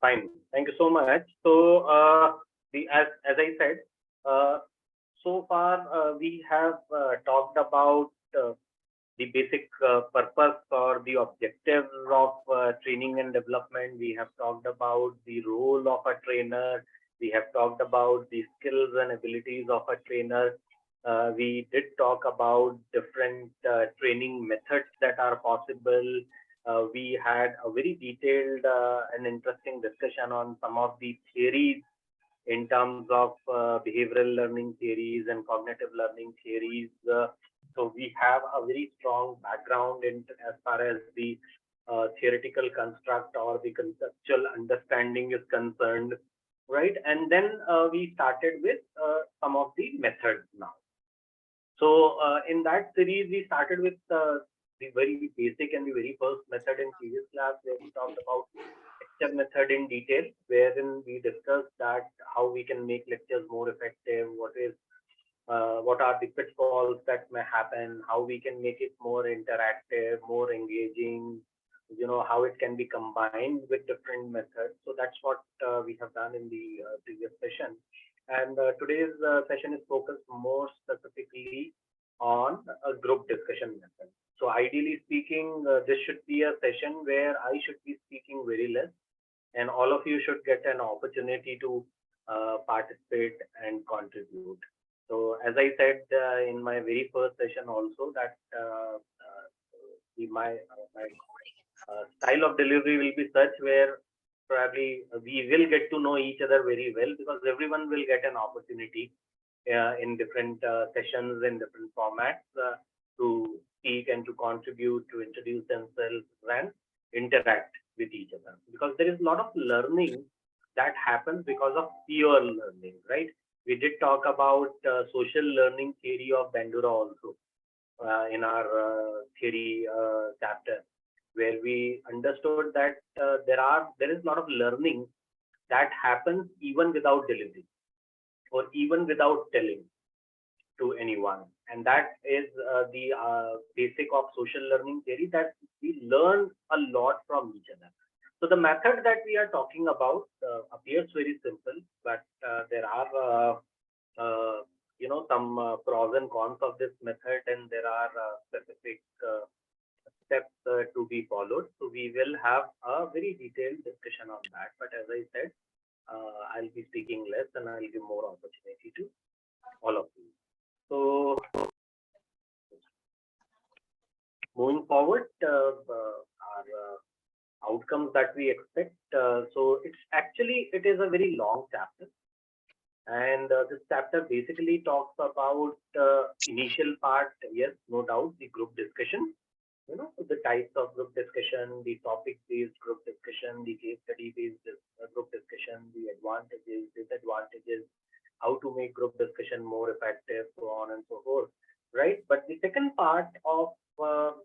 Fine. Thank you so much. So, as I said, uh, so far we have talked about the basic purpose or the objectives of training and development. We have talked about the role of a trainer. We have talked about the skills and abilities of a trainer. We did talk about different training methods that are possible. We had a very detailed and interesting discussion on some of the theories in terms of behavioral learning theories and cognitive learning theories. So we have a very strong background in as far as the theoretical construct or the conceptual understanding is concerned, right? And then we started with some of the methods now. So in that series, we started with the very basic and the very first method in previous class, where we talked about lecture method in detail, wherein we discussed that how we can make lectures more effective, what are the pitfalls that may happen, how we can make it more interactive, more engaging, how it can be combined with different methods. So that's what we have done in the previous session. And today's session is focused more specifically on a group discussion method. So ideally speaking, this should be a session where I should be speaking very less, and all of you should get an opportunity to participate and contribute. So as I said in my very first session also, that my style of delivery will be such where probably we will get to know each other very well, because everyone will get an opportunity in different sessions in different formats to speak and to contribute, to introduce themselves and interact with each other, because there is a lot of learning that happens because of peer learning, right? We did talk about social learning theory of Bandura also in our theory chapter, where we understood that there is a lot of learning that happens even without delivery or even without telling to anyone. And that is the basic of social learning theory, that we learn a lot from each other. So the method that we are talking about appears very simple, but there are some pros and cons of this method, and there are specific steps to be followed. So we will have a very detailed discussion on that. But as I said, I'll be speaking less and I'll give more opportunity to all of you. So moving forward, our outcomes that we expect. So it is a very long chapter, and this chapter basically talks about initial part. Yes, no doubt, the group discussion. The types of group discussion, the topic-based group discussion, the case study-based group discussion, the advantages, disadvantages, how to make group discussion more effective, so on and so forth, right? But the second part of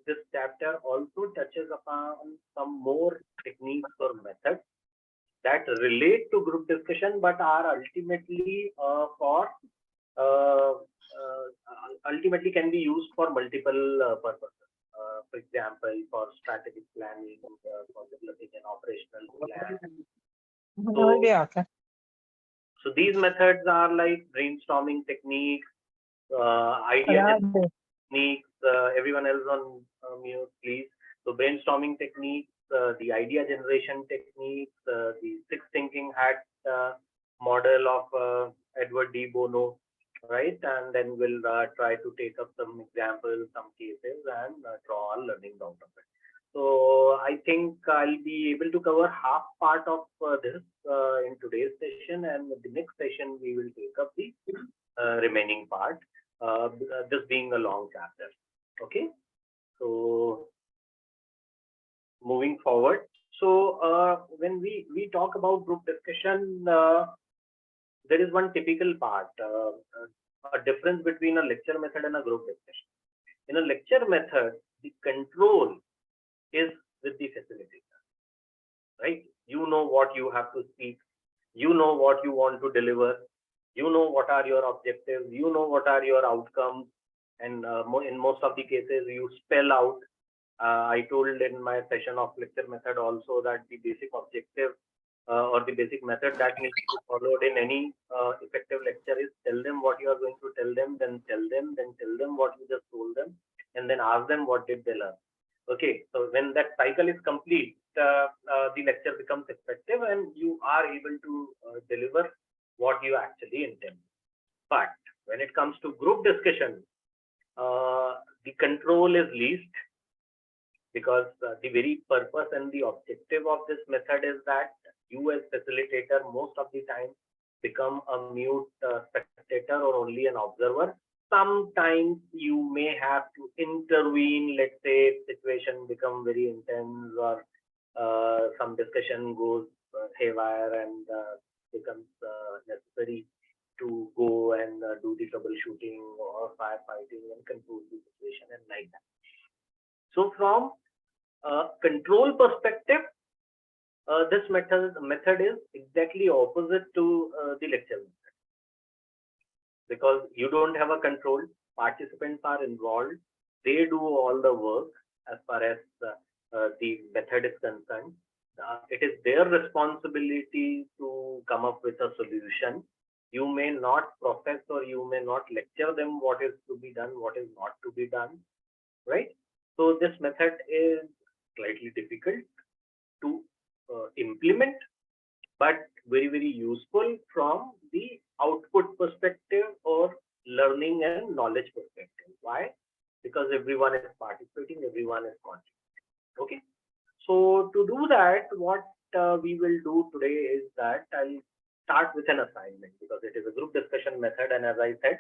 this chapter also touches upon some more techniques or methods that relate to group discussion, but are uh, ultimately can be used for multiple purposes. For example, for strategic planning, for developing an operational plan. So, so these methods are like brainstorming techniques, idea techniques. Everyone else on mute, please. So brainstorming techniques, the idea generation techniques, the six thinking hat model of Edward D. Bono, right? And then we'll try to take up some examples, some cases, and draw a learning out of it. So I think I'll be able to cover half part of this in today's session, and the next session we will take up the remaining part, this being a long chapter. Okay, so moving forward. So when we talk about group discussion, there is one typical part, a difference between a lecture method and a group discussion. In a lecture method, the control is with the facilitator, right? You know what you have to speak, you know what you want to deliver, you know what are your objectives, you know what are your outcomes, and in most of the cases you spell out. I told in my session of lecture method also that the basic objective or the basic method that needs to be followed in any effective lecture is tell them what you are going to tell them, then tell them what you just told them, and then ask them what did they learn. Okay, so when that cycle is complete, the lecture becomes effective and you are able to deliver what you actually intend. But when it comes to group discussion, the control is least, because the very purpose and the objective of this method is that you as facilitator most of the time become a mute spectator or only an observer. Sometimes you may have to intervene, let's say situation become very intense, or some discussion goes haywire and becomes necessary to go and do the troubleshooting or firefighting and control the situation and like that. So from control perspective, this method is exactly opposite to the lecture method, because you don't have a control. Participants are involved. They do all the work as far as the method is concerned. It is their responsibility to come up with a solution. You may not profess or you may not lecture them what is to be done, what is not to be done, right? So this method is slightly difficult to implement, but very, very useful from the output perspective or learning and knowledge perspective. Why? Because everyone is participating, everyone is contributing. Okay. So to do that, what we will do today is that I'll start with an assignment, because it is a group discussion method, and as I said,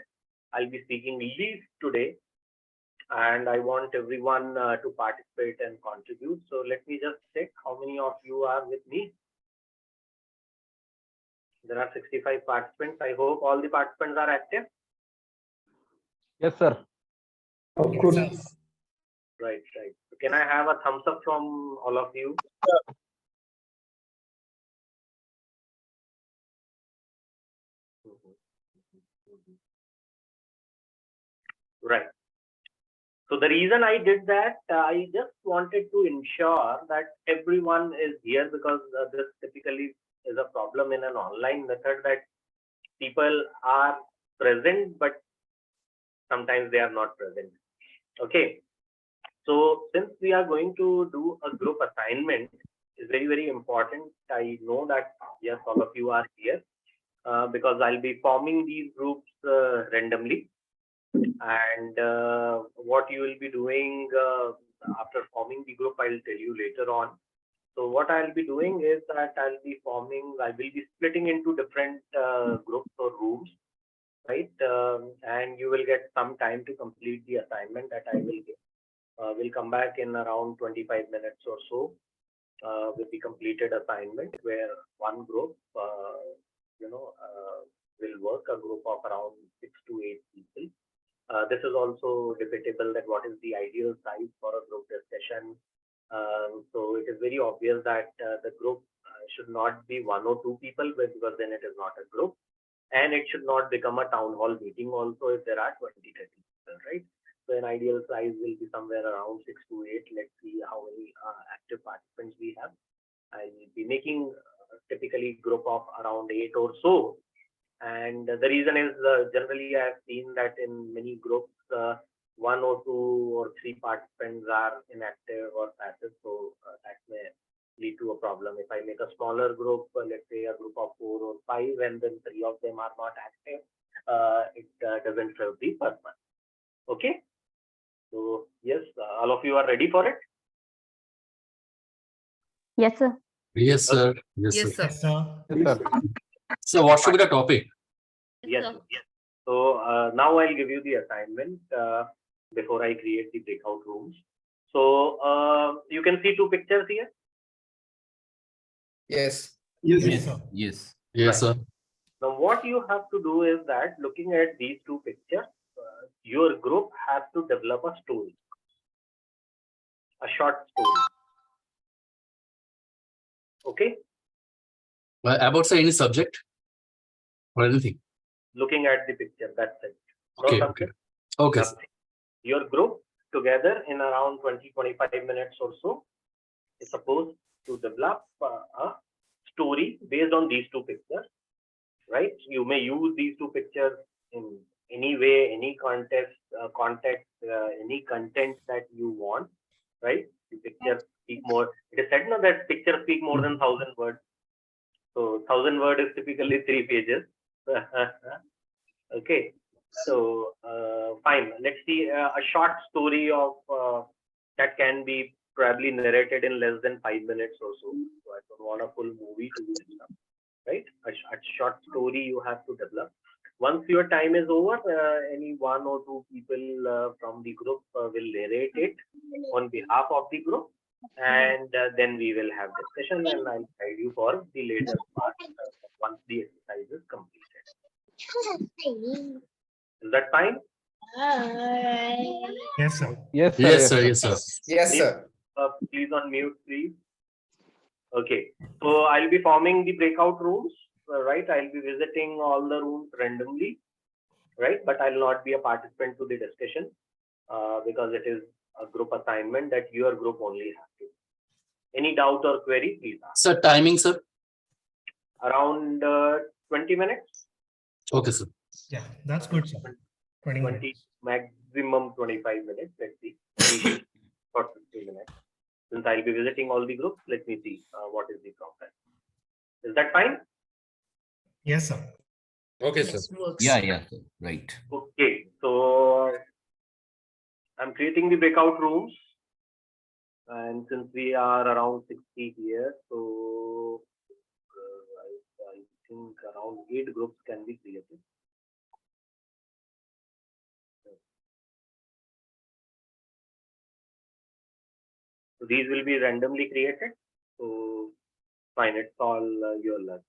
I'll be speaking least today, and I want everyone to participate and contribute. So let me just check how many of you are with me. There are 65 participants. I hope all the participants are active. Yes, sir. Of course. Right. So can I have a thumbs up from all of you? Right. So the reason I did that, I just wanted to ensure that everyone is here, because this typically is a problem in an online method, that people are present, but sometimes they are not present. Okay. So since we are going to do a group assignment, it's very, very important. I know that, yes, all of you are here because I'll be forming these groups randomly. And what you will be doing after forming the group, I'll tell you later on. So what I'll be doing is that I will be splitting into different groups or rooms, right? And you will get some time to complete the assignment that I will give. We'll come back in around 25 minutes or so with the completed assignment, where one group, will work, a group of around 6 to 8 people. This is also debatable, that what is the ideal size for a group discussion. So it is very obvious that the group should not be 1 or 2 people, because then it is not a group, and it should not become a town hall meeting also if there are 20-30 people, right? So an ideal size will be somewhere around 6 to 8. Let's see how many active participants we have. I will be making typically group of around 8 or so. And the reason is generally I have seen that in many groups, 1 or 2 or 3 participants are inactive or passive. So that may lead to a problem. If I make a smaller group, let's say a group of 4 or 5, and then 3 of them are not active, it doesn't serve the purpose. Okay. So yes, all of you are ready for it? Yes, sir. Yes, sir. Yes, Yes, sir. sir. Yes, sir. So what should be the topic? Yes. So now I'll give you the assignment before I create the breakout rooms. So you can see 2 pictures here. Yes. Yes, sir. Yes. Yes, sir. Now what you have to do is that, looking at these 2 pictures, your group has to develop a story, a short story. Okay. About say any subject or anything. Looking at the picture, that's it. Okay. Okay. Sir. Your group together in around 20-25 minutes or so is supposed to develop a story based on these two pictures, right? You may use these two pictures in any way, any context, any content that you want, right? The pictures speak more. It is said now that pictures speak more than 1,000 words. So 1,000 word is typically 3 pages. Okay. So fine. Let's see a short story of that can be probably narrated in less than 5 minutes or so. So I don't want a full movie to do this stuff, right? A short story you have to develop. Once your time is over, any one or two people from the group will narrate it on behalf of the group, and then we will have discussion, and I'll guide you for the later part once the exercise is completed. Is that fine? Yes, sir. Yes, sir. Yes, sir. Yes, sir. Yes, sir. Please unmute, please. Okay. So I'll be forming the breakout rooms, right? I'll be visiting all the rooms randomly, right? But I'll not be a participant to the discussion because it is a group assignment that your group only has to. Any doubt or query, please ask. Sir, timing, sir. Around 20 minutes. Okay, sir. Yeah, that's good, sir. 20 20, minutes. maximum 25 minutes. Let's see. Initially for 50 minutes. Since I'll be visiting all the groups, let me see what is the progress. Is that fine? Yes, sir. Okay, sir. Yeah, sir. Right. Okay. So I'm creating the breakout rooms. And since we are around 60 here, so I think around 8 groups can be created. So these will be randomly created. So fine, it's all your luck.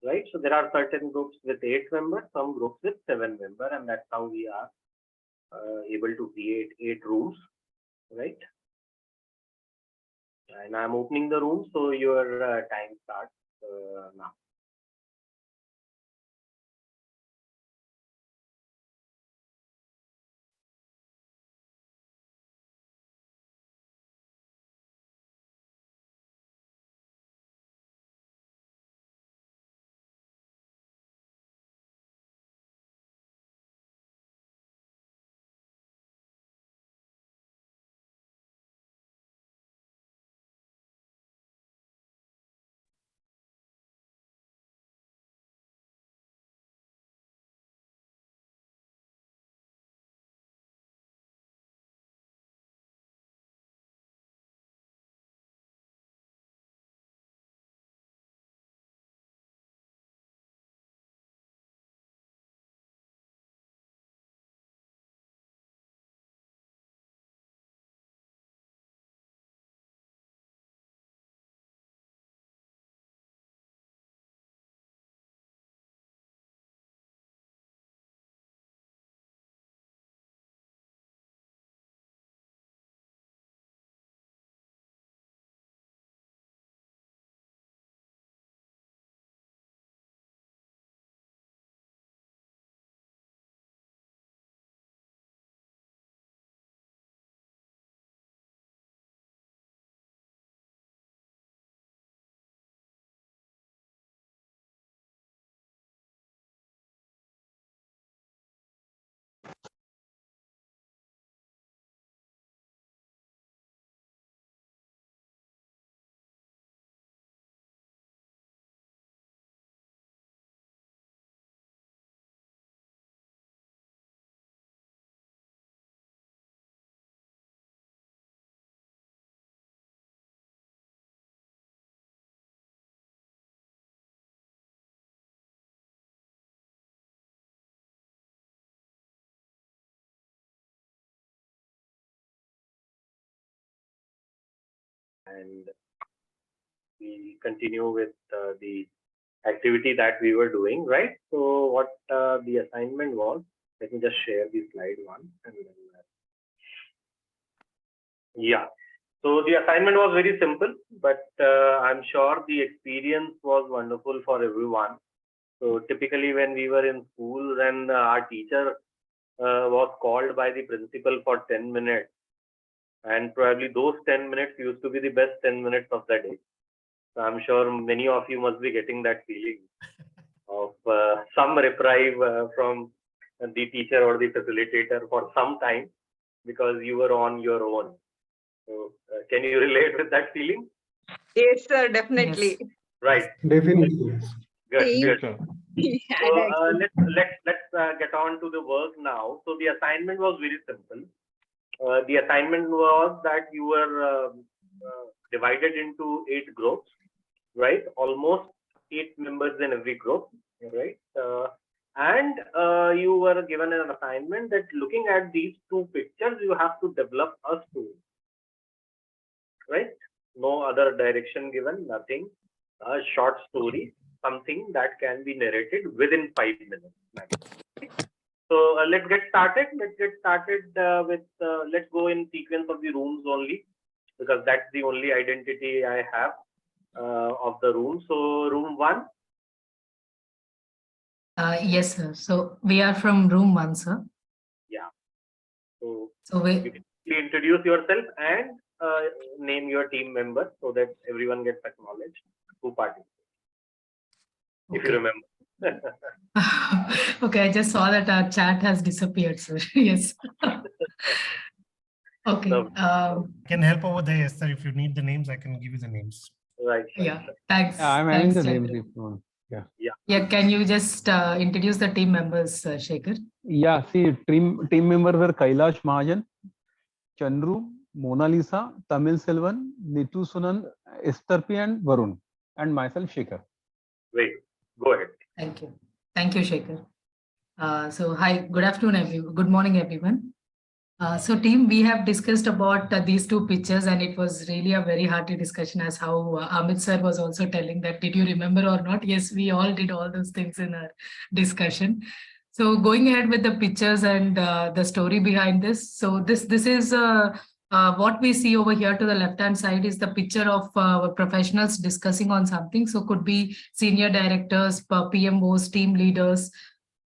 Right, so there are certain groups with 8 members, some groups with 7 members, and that's how we are able to create 8 rooms, right? And I'm opening the room, so your time starts now. And we continue with the activity that we were doing, right? So what the assignment was, let me just share the slide one. And then, yeah. So the assignment was very simple, but I'm sure the experience was wonderful for everyone. So typically when we were in school, then our teacher was called by the principal for 10 minutes. And probably those 10 minutes used to be the best 10 minutes of the day. So I'm sure many of you must be getting that feeling of some reprieve from the teacher or the facilitator for some time because you were on your own. So can you relate with that feeling? Yes, sir, definitely. Right. Definitely. Good. Same. Good. Yeah, So actually. let's get on to the work now. So the assignment was very simple. The assignment was that you were divided into 8 groups, right? Almost 8 members in every group, right? And you were given an assignment that looking at these 2 pictures, you have to develop a story, right? No other direction given, nothing. A short story, something that can be narrated within 5 minutes. So let's get started. Let's get started with, let's go in sequence of the rooms only, because that's the only identity I have of the room. So room 1. Yes, sir. So we are from room 1, sir. Yeah. So So you can introduce yourself and name your team member so that everyone gets acknowledged who participates. If you remember. okay, I just saw that our chat has disappeared, sir. Yes. Okay. Can help over there, yes, sir. If you need the names, I can give you the names. Right. Yeah. Thanks. Yeah, I'm having Thanks, the names Shekhar. if you want. Yeah. Can you just introduce the team members, Shekhar? Yeah, see, team members were Kailash Mahajan, Chandru, Mona Lisa, Tamil Selvan, Nitu Sunan, Esther P and Varun, and myself Shekhar. Wait. Go ahead. Thank you. Thank you, Shekhar. So hi, good afternoon, everyone. Good morning, everyone. So team, we have discussed about these 2 pictures, and it was really a very hearty discussion, as how Amit sir was also telling that, did you remember or not? Yes, we all did all those things in our discussion. So going ahead with the pictures and the story behind this. So this is what we see over here to the left-hand side is the picture of professionals discussing on something. So could be senior directors, PMOs, team leaders,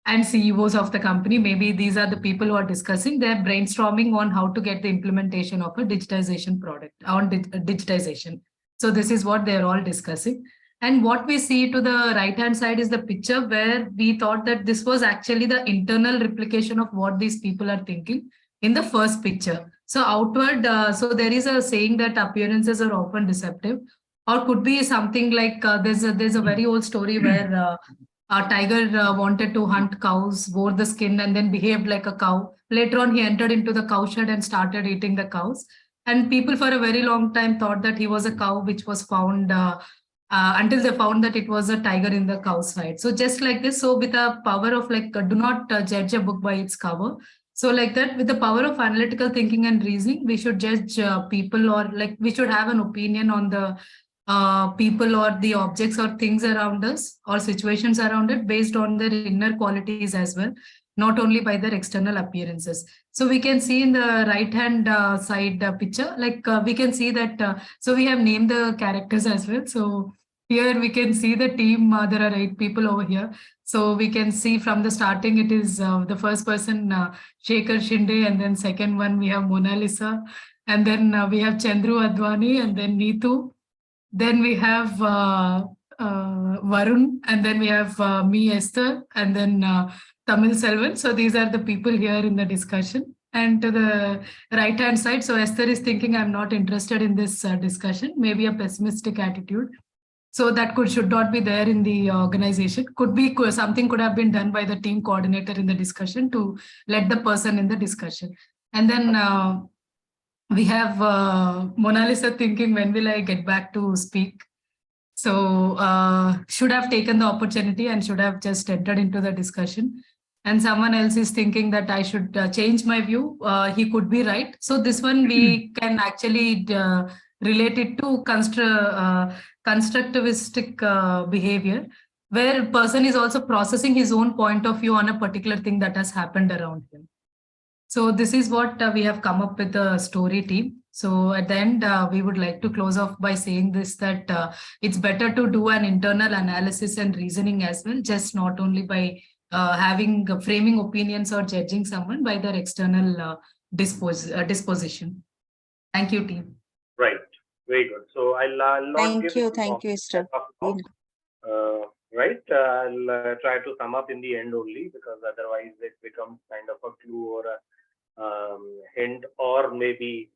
and CEOs of the company. Maybe these are the people who are discussing. They're brainstorming on how to get the implementation of a digitization product on digitization. So this is what they're all discussing. And what we see to the right-hand side is the picture where we thought that this was actually the internal replication of what these people are thinking in the first picture. So outward, so there is a saying that appearances are often deceptive, or could be something like there's a very old story where a tiger wanted to hunt cows, wore the skin, and then behaved like a cow. Later on, he entered into the cow shed and started eating the cows. And people for a very long time thought that he was a cow, which was found until they found that it was a tiger in the cow's hide. So just like this, so with the power of like, do not judge a book by its cover. So like that, with the power of analytical thinking and reasoning, we should judge people, or like we should have an opinion on the people or the objects or things around us or situations around it based on their inner qualities as well, not only by their external appearances. So we can see in the right hand side picture, like we can see that, so we have named the characters as well. So here we can see the team, there are 8 people over here. So we can see from the starting, it is the first person, Shekhar Shinde, and then second one, we have Mona Lisa, and then we have Chandru Advani, and then Neetu. Then we have Varun, and then we have me, Esther, and then Tamil Selvan. So these are the people here in the discussion. And to the right-hand side, so Esther is thinking, I'm not interested in this discussion, maybe a pessimistic attitude. So that should not be there in the organization. Could be something could have been done by the team coordinator in the discussion to let the person in the discussion. And then we have Mona Lisa thinking, when will I get back to speak? So should have taken the opportunity and should have just entered into the discussion. And someone else is thinking that I should change my view. He could be right. So this one we can actually relate it to constructivistic behavior, where a person is also processing his own point of view on a particular thing that has happened around him. So this is what we have come up with the story team. So at the end, we would like to close off by saying this, that it's better to do an internal analysis and reasoning as well, just not only by having framing opinions or judging someone by their external disposition. Thank you, team. Right. Very good. So I'll not Thank give you, the thank you, comment Esther. as of now. Right. I'll try to sum up in the end only, because otherwise it becomes kind of a clue or a hint, or maybe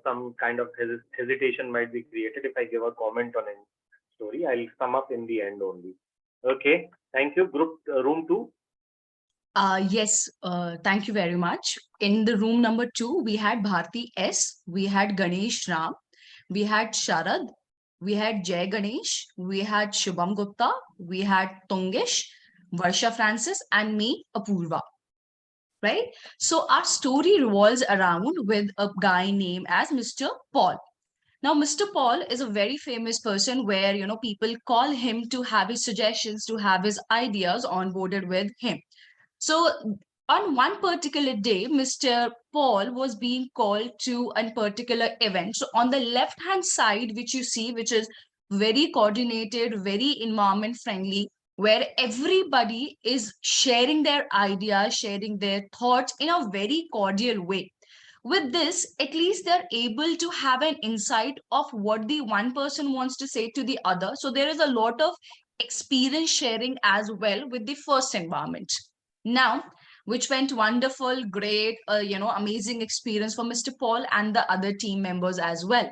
some kind of hesitation might be created if I give a comment on any story. I'll sum up in the end only. Okay. Thank you. Group room 2. Yes, thank you very much. In the room number 2, we had Bharti S, we had Ganesh Ram, we had Sharad, we had Jay Ganesh, we had Shubham Gupta, we had Tungesh, Varsha Francis, and me, Apurva. Right? So our story revolves around with a guy named as Mr. Paul. Now, Mr. Paul is a very famous person where, people call him to have his suggestions, to have his ideas onboarded with him. So on one particular day, Mr. Paul was being called to a particular event. So on the left-hand side, which you see, which is very coordinated, very environment friendly, where everybody is sharing their ideas, sharing their thoughts in a very cordial way. With this, at least they're able to have an insight of what the one person wants to say to the other. So there is a lot of experience sharing as well with the first environment. Now, which went wonderful, great, amazing experience for Mr. Paul and the other team members as well.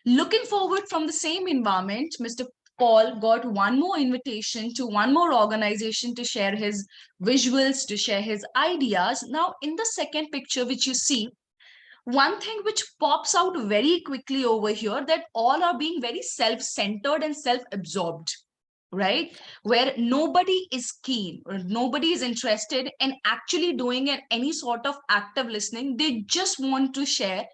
Looking forward from the same environment, Mr. Paul got one more invitation to one more organization to share his visuals, to share his ideas. Now, in the second picture, which you see, one thing which pops out very quickly over here, that all are being very self-centered and self-absorbed, right? Where nobody is keen or nobody is interested in actually doing any sort of active listening. They just want to share,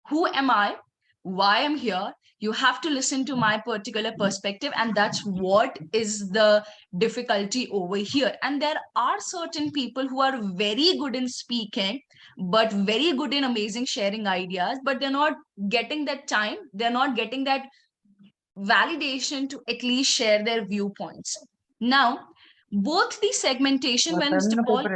who am I, why I'm here, you have to listen to my particular perspective, and that's what is the difficulty over here. And there are certain people who are very good in speaking, but very good in amazing sharing ideas, but they're not getting that time, they're not getting that validation to at least share their viewpoints. Now, both the segmentation, when Mr. Paul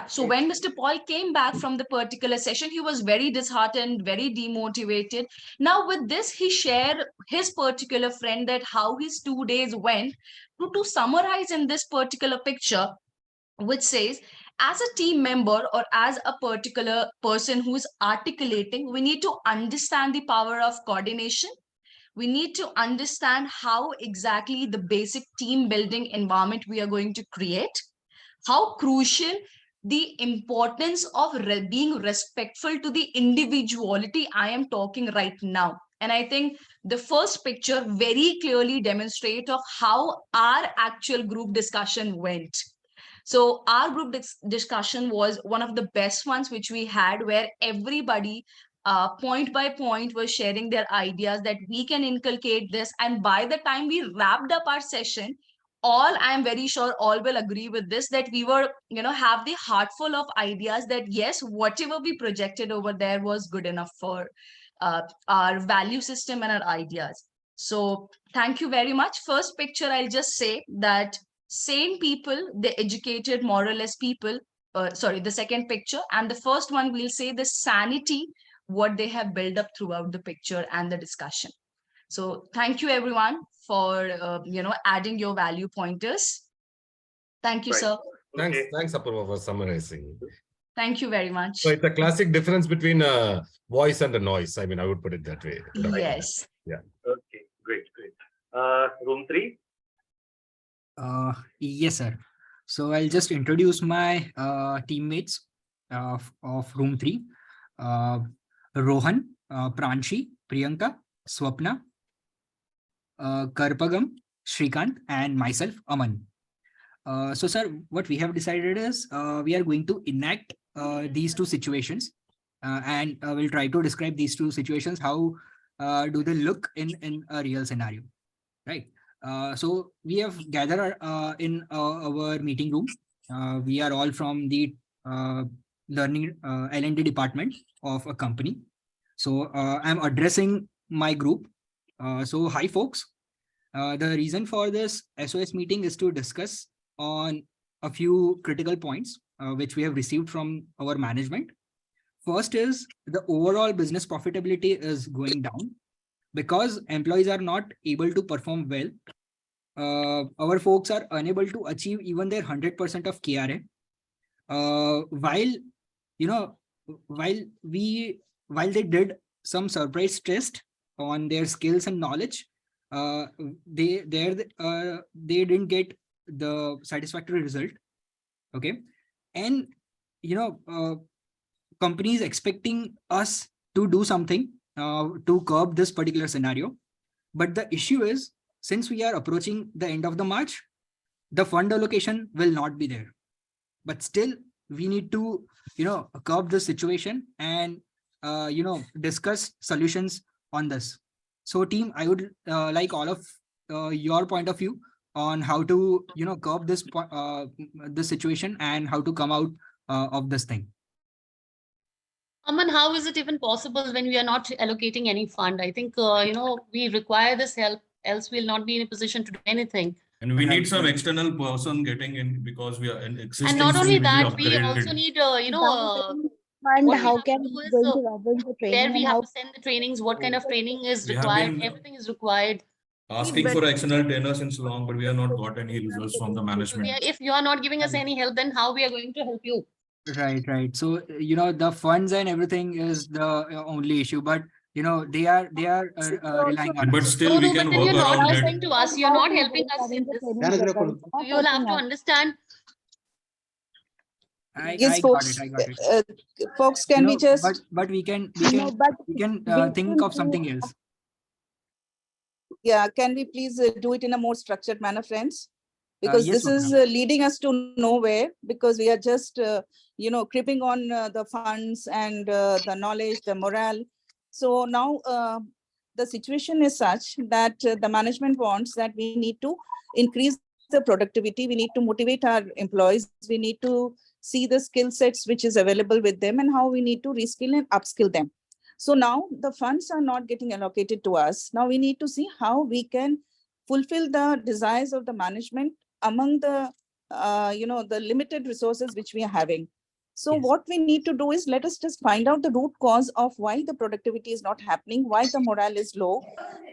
so when Mr. Paul came back from the particular session, he was very disheartened, very demotivated. Now with this, he shared his particular friend that how his 2 days went. To summarize in this particular picture, which says, as a team member or as a particular person who is articulating, we need to understand the power of coordination. We need to understand how exactly the basic team building environment we are going to create, how crucial the importance of being respectful to the individuality I am talking right now. And I think the first picture very clearly demonstrates of how our actual group discussion went. So our group discussion was one of the best ones which we had, where everybody point by point was sharing their ideas that we can inculcate this. And by the time we wrapped up our session, all, I'm very sure all will agree with this, that we were, have the heart full of ideas that yes, whatever we projected over there was good enough for our value system and our ideas. So thank you very much. First picture, I'll just say that same people, the educated, moralist people, the second picture, and the first one, we'll say the sanity, what they have built up throughout the picture and the discussion. So thank you everyone for, adding your value pointers. Thank you, Right. sir. Thanks, Apurva, for summarizing. Thank you very much. So it's a classic difference between voice and a noise. I mean, I would put it that way. Yes. Yeah. Okay, great. Room 3. Yes, sir. So I'll just introduce my teammates of room 3. Rohan, Pranshi, Priyanka, Swapna, Karpagam, Shrikant, and myself, Aman. So, sir, what we have decided is we are going to enact these two situations, and we'll try to describe these two situations. How do they look in a real scenario, right? So we have gathered in our meeting room. We are all from the learning L&D department of a company. So I'm addressing my group. So hi folks. The reason for this SOS meeting is to discuss on a few critical points which we have received from our management. First is the overall business profitability is going down because employees are not able to perform well. Our folks are unable to achieve even their 100% of KRA. While you know, while they did some surprise test on their skills and knowledge, they didn't get the satisfactory result. Okay, and companies expecting us to do something to curb this particular scenario. But the issue is, since we are approaching the end of the March, the fund allocation will not be there. But still, we need to, curb the situation and, discuss solutions on this. So team, I would like all of your point of view on how to, curb this situation and how to come out of this thing. Aman, how is it even possible when we are not allocating any fund? I think, we require this help, else we'll not be in a position to do anything. And we need some external person getting in because we are an existing. And not only team will be that, we also upgraded. need, And what we how have can to do we is, going to run the training where we and have how to send the trainings, what kind of training is We have required, been- everything is required. Asking for external trainers since long, but we have not got any results from the So management. if you are not giving us any help, then how we are going to help you? Right. So, the funds and everything is the only issue, but they are relying on But us. still, we but can then work you're not around listening it. to us. You're not helping us in this. You will have to understand. Yes, folks. I got it. Folks, can we just? But we can think of something else. Yeah, can we please do it in a more structured manner, friends? Because yes, this is leading us to nowhere, because we are just, creeping on the funds and the knowledge, the morale. So now the situation is such that the management wants that we need to increase the productivity. We need to motivate our employees. We need to see the skill sets which is available with them and how we need to reskill and upskill them. So now the funds are not getting allocated to us. Now we need to see how we can fulfill the desires of the management among the, the limited resources which we are having. So what we need to do is, let us just find out the root cause of why the productivity is not happening, why the morale is low,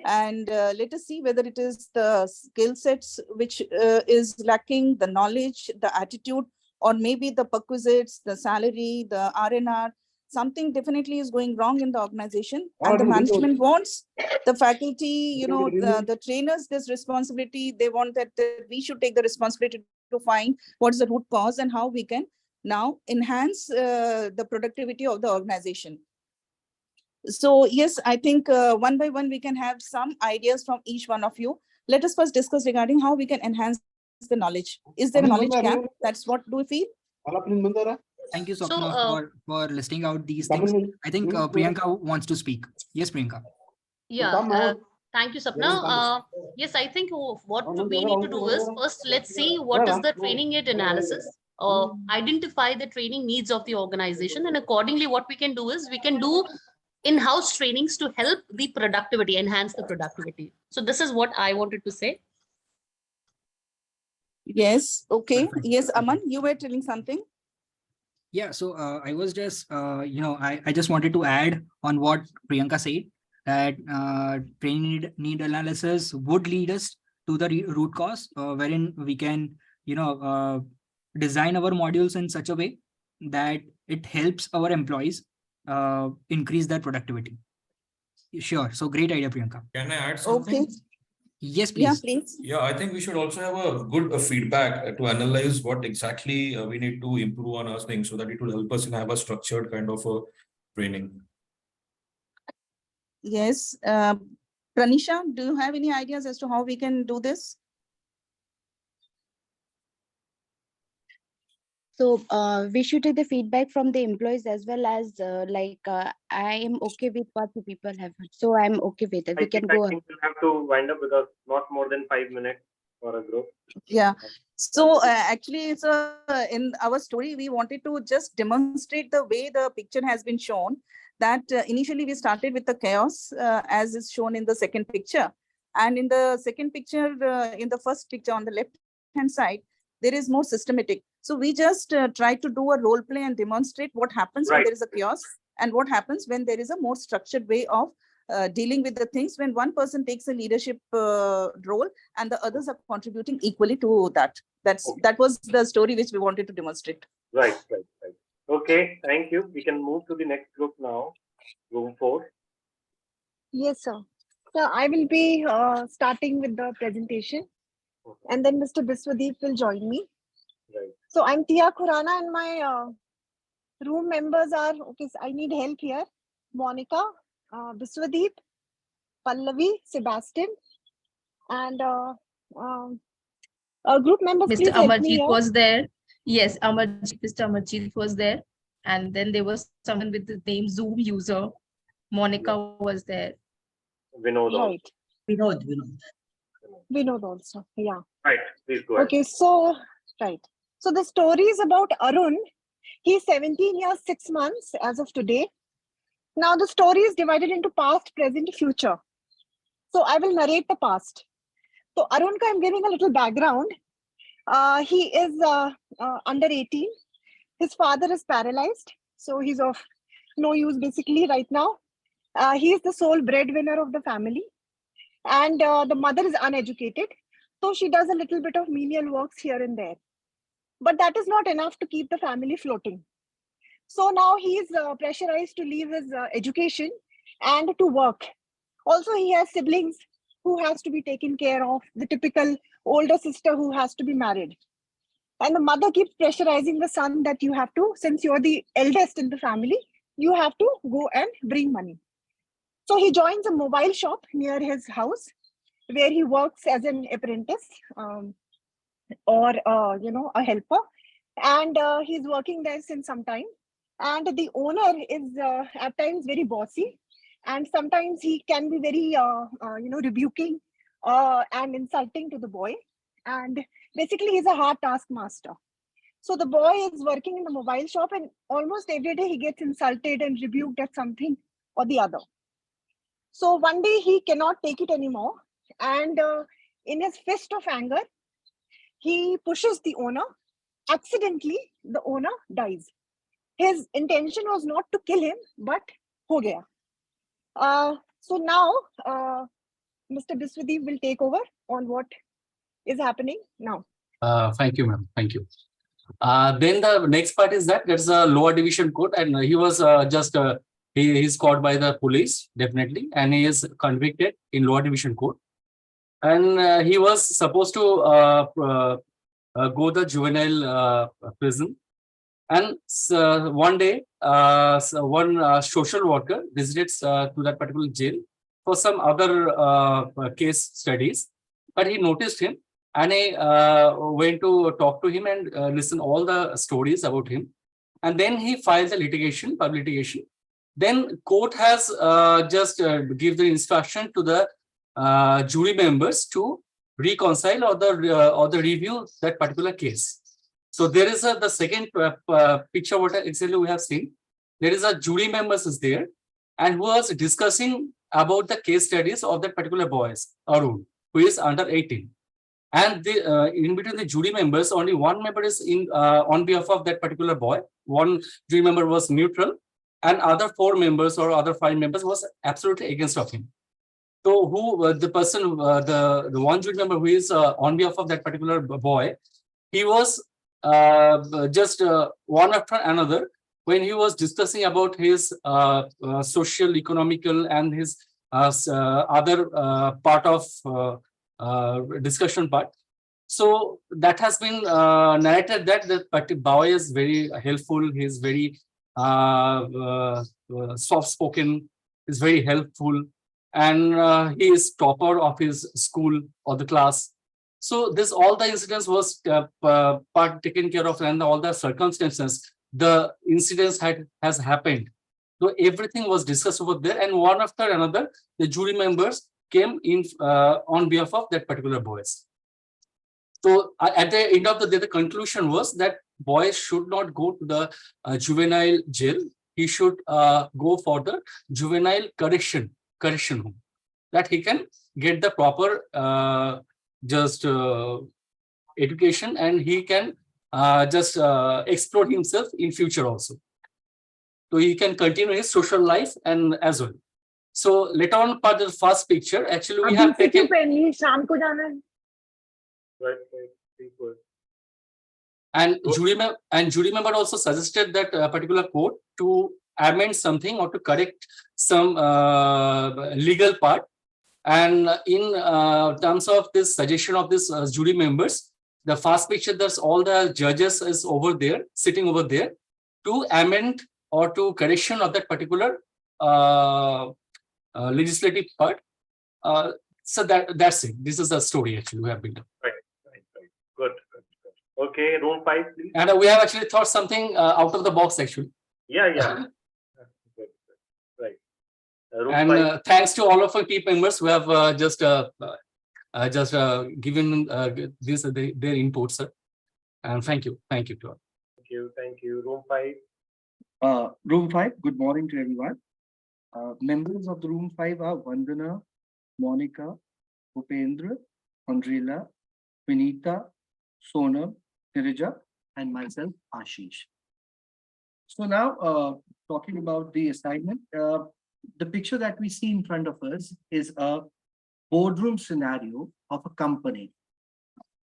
and let us see whether it is the skill sets which is lacking, the knowledge, the attitude, or maybe the perquisites, the salary, the RNR. Something definitely is going wrong in the organization, and the management wants the faculty, the trainers, this responsibility. They want that we should take the responsibility to find what is the root cause and how we can now enhance the productivity of the organization. So yes, I think one by one we can have some ideas from each one of you. Let us first discuss regarding how we can enhance the knowledge. Is there a knowledge gap? That's what do we feel? Thank you, Swapna, for listing out these things. I think Priyanka wants to speak. Yes, Priyanka. Yeah. Thank you, Sapna. Yes, I think what we need to do is, first, let's see what is the training need analysis. Identify the training needs of the organization, and accordingly, what we can do is we can do in-house trainings to help the productivity, enhance the productivity. So this is what I wanted to say. Yes. Okay. Yes, Aman, you were telling something. Yeah, so I was just, I just wanted to add on what Priyanka said, that training need analysis would lead us to the root cause, wherein we can, design our modules in such a way that it helps our employees increase their productivity. Sure. So great idea, Priyanka. Can I add something? Okay. Yes, please. Yeah, please. Yeah, I think we should also have a good feedback to analyze what exactly we need to improve on our things, so that it will help us in have a structured kind of a training. Yes. Pranisha, do you have any ideas as to how we can do this? So we should take the feedback from the employees as well as I am okay with what the people have. So I'm okay with it. We can go. I think we'll have to wind up because not more than 5 minutes. for a group. Yeah. So actually, so in our story, we wanted to just demonstrate the way the picture has been shown. That initially we started with the chaos, as is shown in the second picture, and in the second picture, in the first picture on the left hand side, there is more systematic. So we just try to do a role play and demonstrate what happens when there is a chaos and what happens when there is a more structured way of dealing with the things, when one person takes a leadership role and the others are contributing equally to that. That was the story which we wanted to demonstrate. Right. Okay, thank you. We can move to the next group now, room 4. Yes, sir. So I will be starting with the presentation, and then Mr. Biswadeep will join me. Right. So I'm Tia Khurana, and my room members are, okay, so I need help here. Monica, Biswadeep, Pallavi, Sebastian, and group members, Mr. please help me Amarjit here. was there. Yes, Mr. Amarjit was there. And then there was someone with the name Zoom user. Monica was there. Vinod. Right. Vinod. Also. Yeah. Right. Please go ahead. Okay. So, right. So the story is about Arun. He's 17 years, 6 months as of today. Now the story is divided into past, present, future. So I will narrate the past. So Arun, I'm giving a little background. He is under 18. His father is paralyzed, so he's of no use basically right now. He is the sole breadwinner of the family, and the mother is uneducated, so she does a little bit of menial works here and there. But that is not enough to keep the family floating. So now he is pressurized to leave his education and to work. Also, he has siblings who has to be taken care of, the typical older sister who has to be married. And the mother keeps pressurizing the son that you have to, since you're the eldest in the family, you have to go and bring money. So he joins a mobile shop near his house where he works as an apprentice or, a helper. And he's working there since some time. And the owner is at times very bossy. And sometimes he can be very, rebuking and insulting to the boy. And basically, he's a hard taskmaster. So the boy is working in the mobile shop, and almost every day he gets insulted and rebuked at something or the other. So one day he cannot take it anymore. And in his fist of anger, he pushes the owner. Accidentally, the owner dies. His intention was not to kill him, but ho gaya. So now, Mr. Biswadeep will take over on what is happening now. Thank you, ma'am. Thank you. Then the next part is that there's a lower division court, and he was he's caught by the police, definitely, and he is convicted in lower division court. And he was supposed to go the juvenile prison. And one day, one social worker visits to that particular jail for some other case studies, but he noticed him, and he went to talk to him and listen all the stories about him. And then he filed the litigation, public litigation. Then court has just give the instruction to the jury members to reconcile or the review that particular case. So there is the second picture what exactly we have seen. There is a jury members is there, and who was discussing about the case studies of that particular boys, Arun, who is under 18. And in between the jury members, only one member is in on behalf of that particular boy. One jury member was neutral, and other 4 members or other 5 members was absolutely against of him. So who the person, the one jury member who is on behalf of that particular boy, he was just one after another when he was discussing about his social, economical, and his other part of discussion part. So that has been narrated that the boy is very helpful. He is very soft-spoken. Is very helpful, and he is topper of his school or the class. So this all the incidents was taken care of, and all the circumstances, the incidents has happened. So everything was discussed over there, and one after another, the jury members came in on behalf of that particular boys. So at the end of the day, the conclusion was that boys should not go to the juvenile jail. He should go for the juvenile correction home, that he can get the proper education, and he can explore himself in future also. So he can continue his social life and as well. So later on, for the first picture, actually we have taken. Right. Good. And jury member also suggested that particular court to amend something or to correct some legal part. And in terms of this suggestion of this jury members, the first picture, there's all the judges is over there, sitting over there, to amend or to correction of that particular legislative part. So that's it. This is the story actually we have been done. Right. Good. Okay, room 5, please. And we have actually thought something out of the box actually. Yeah. Good. Right. Room And 5. thanks to all of our team members who have just given this their input, sir. And thank you to all. Thank you. Room 5. Room 5, good morning to everyone. Members of the room 5 are Vandana, Monica, Upendra, Andrila, Vinita, Sonam, Nirija, and myself, Ashish. So now, talking about the assignment, the picture that we see in front of us is a boardroom scenario of a company.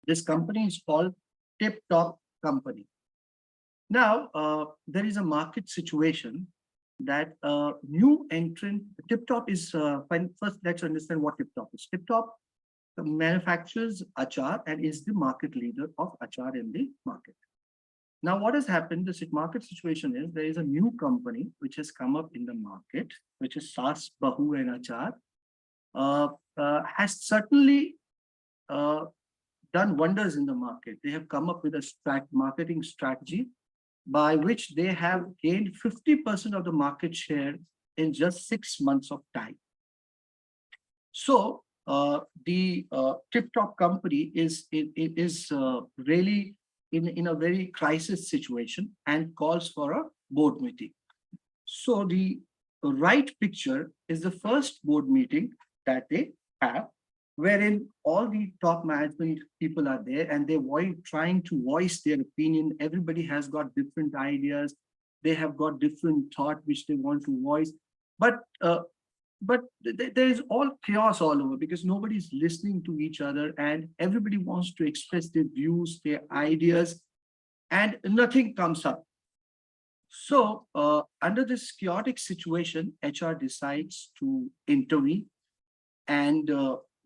This company is called Tip Top Company. Now, there is a market situation that new entrant, Tip Top is, first let's understand what Tip Top is. Tip Top manufactures achar and is the market leader of achar in the market. Now, what has happened, this market situation is there is a new company which has come up in the market, which is Saas Bahu and Achar, has certainly done wonders in the market. They have come up with a marketing strategy by which they have gained 50% of the market share in just 6 months of time. So the Tip Top company is really in a very crisis situation and calls for a board meeting. So the right picture is the first board meeting that they have, wherein all the top management people are there and they're trying to voice their opinion. Everybody has got different ideas. They have got different thought which they want to voice. But there is all chaos all over because nobody's listening to each other and everybody wants to express their views, their ideas, and nothing comes up. So under this chaotic situation, HR decides to intervene and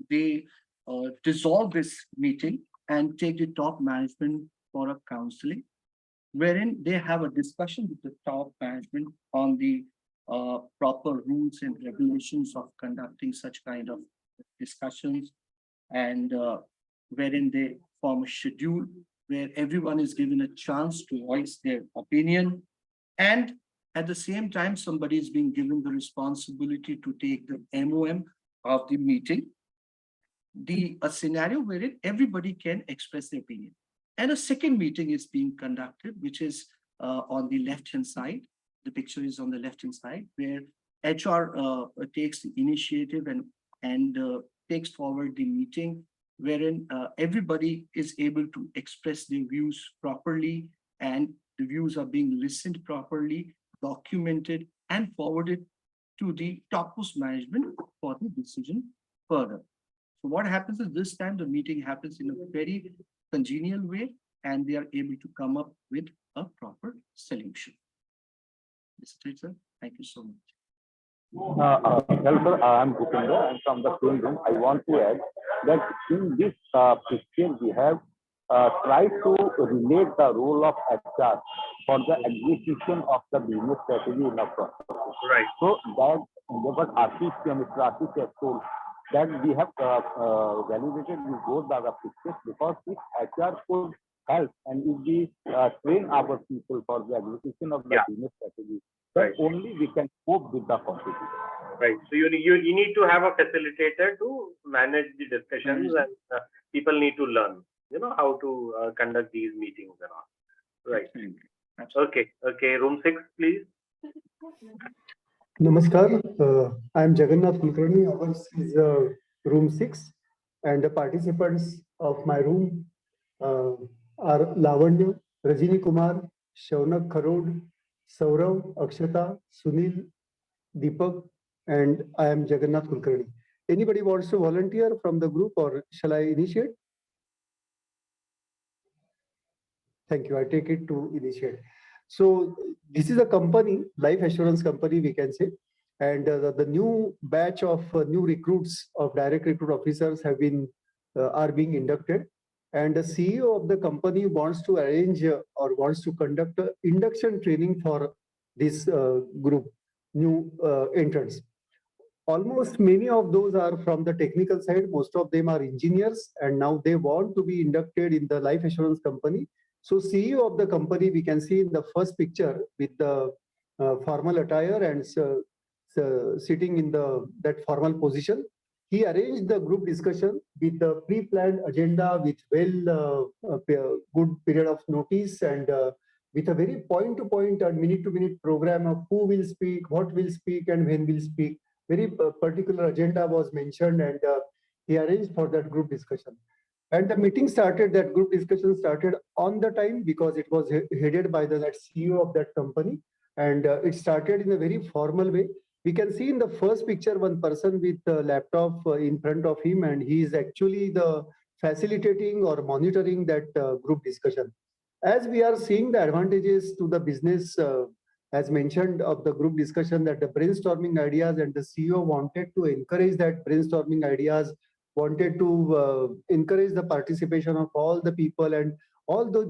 they dissolve this meeting and take the top management for a counseling, wherein they have a discussion with the top management on the proper rules and regulations of conducting such kind of discussions, and wherein they form a schedule where everyone is given a chance to voice their opinion, and at the same time somebody is being given the responsibility to take the MOM of the meeting, a scenario wherein everybody can express their opinion. And a second meeting is being conducted, which is on the left-hand side. The picture is on the left-hand side, where HR takes the initiative and takes forward the meeting, wherein everybody is able to express their views properly, and the views are being listened properly, documented, and forwarded to the topmost management for the decision further. So what happens is this time the meeting happens in a very congenial way, and they are able to come up with a proper solution. This is it, sir. Thank you so much. Well, sir, I'm Bhupendra, and from the same room, I want to add that in this picture we have tried to relate the role of HR for the execution of the business strategy in a process. Right. So that what Mr. Ashish has told, that we have validated with both the other pictures, because if HR could help and if we train our people for the execution of the business strategy, then only we can cope with the competition. Right. So you need to have a facilitator to manage the discussions, and people need to learn. how to conduct these meetings and all. Right. Okay. Room 6, please. Namaskar. I am Jagannath Kulkarni. Ours is room 6, and the participants of my room are Lavanya, Rajini Kumar, Shaunak Kharod, Saurav, Akshata, Sunil, Deepak, and I am Jagannath Kulkarni. Anybody wants to volunteer from the group, or shall I initiate? Thank you. I take it to initiate. So this is a company, life assurance company, we can say, and the new batch of new recruits of direct recruit officers have been are being inducted, and the CEO of the company wants to arrange or wants to conduct a induction training for this group new entrants. Almost many of those are from the technical side. Most of them are engineers, and now they want to be inducted in the life assurance company. So CEO of the company, we can see in the first picture with the formal attire and sitting in that formal position. He arranged the group discussion with the pre-planned agenda, with good period of notice, and with a very point-to-point and minute-to-minute program of who will speak, what will speak, and when will speak. Very particular agenda was mentioned, and he arranged for that group discussion. And the meeting started, that group discussion started on the time because it was headed by that CEO of that company. And it started in a very formal way. We can see in the first picture one person with a laptop in front of him, and he is actually the facilitating or monitoring that group discussion. As we are seeing the advantages to the business, as mentioned of the group discussion, that the brainstorming ideas, and the CEO wanted to encourage that brainstorming ideas, wanted to encourage the participation of all the people, and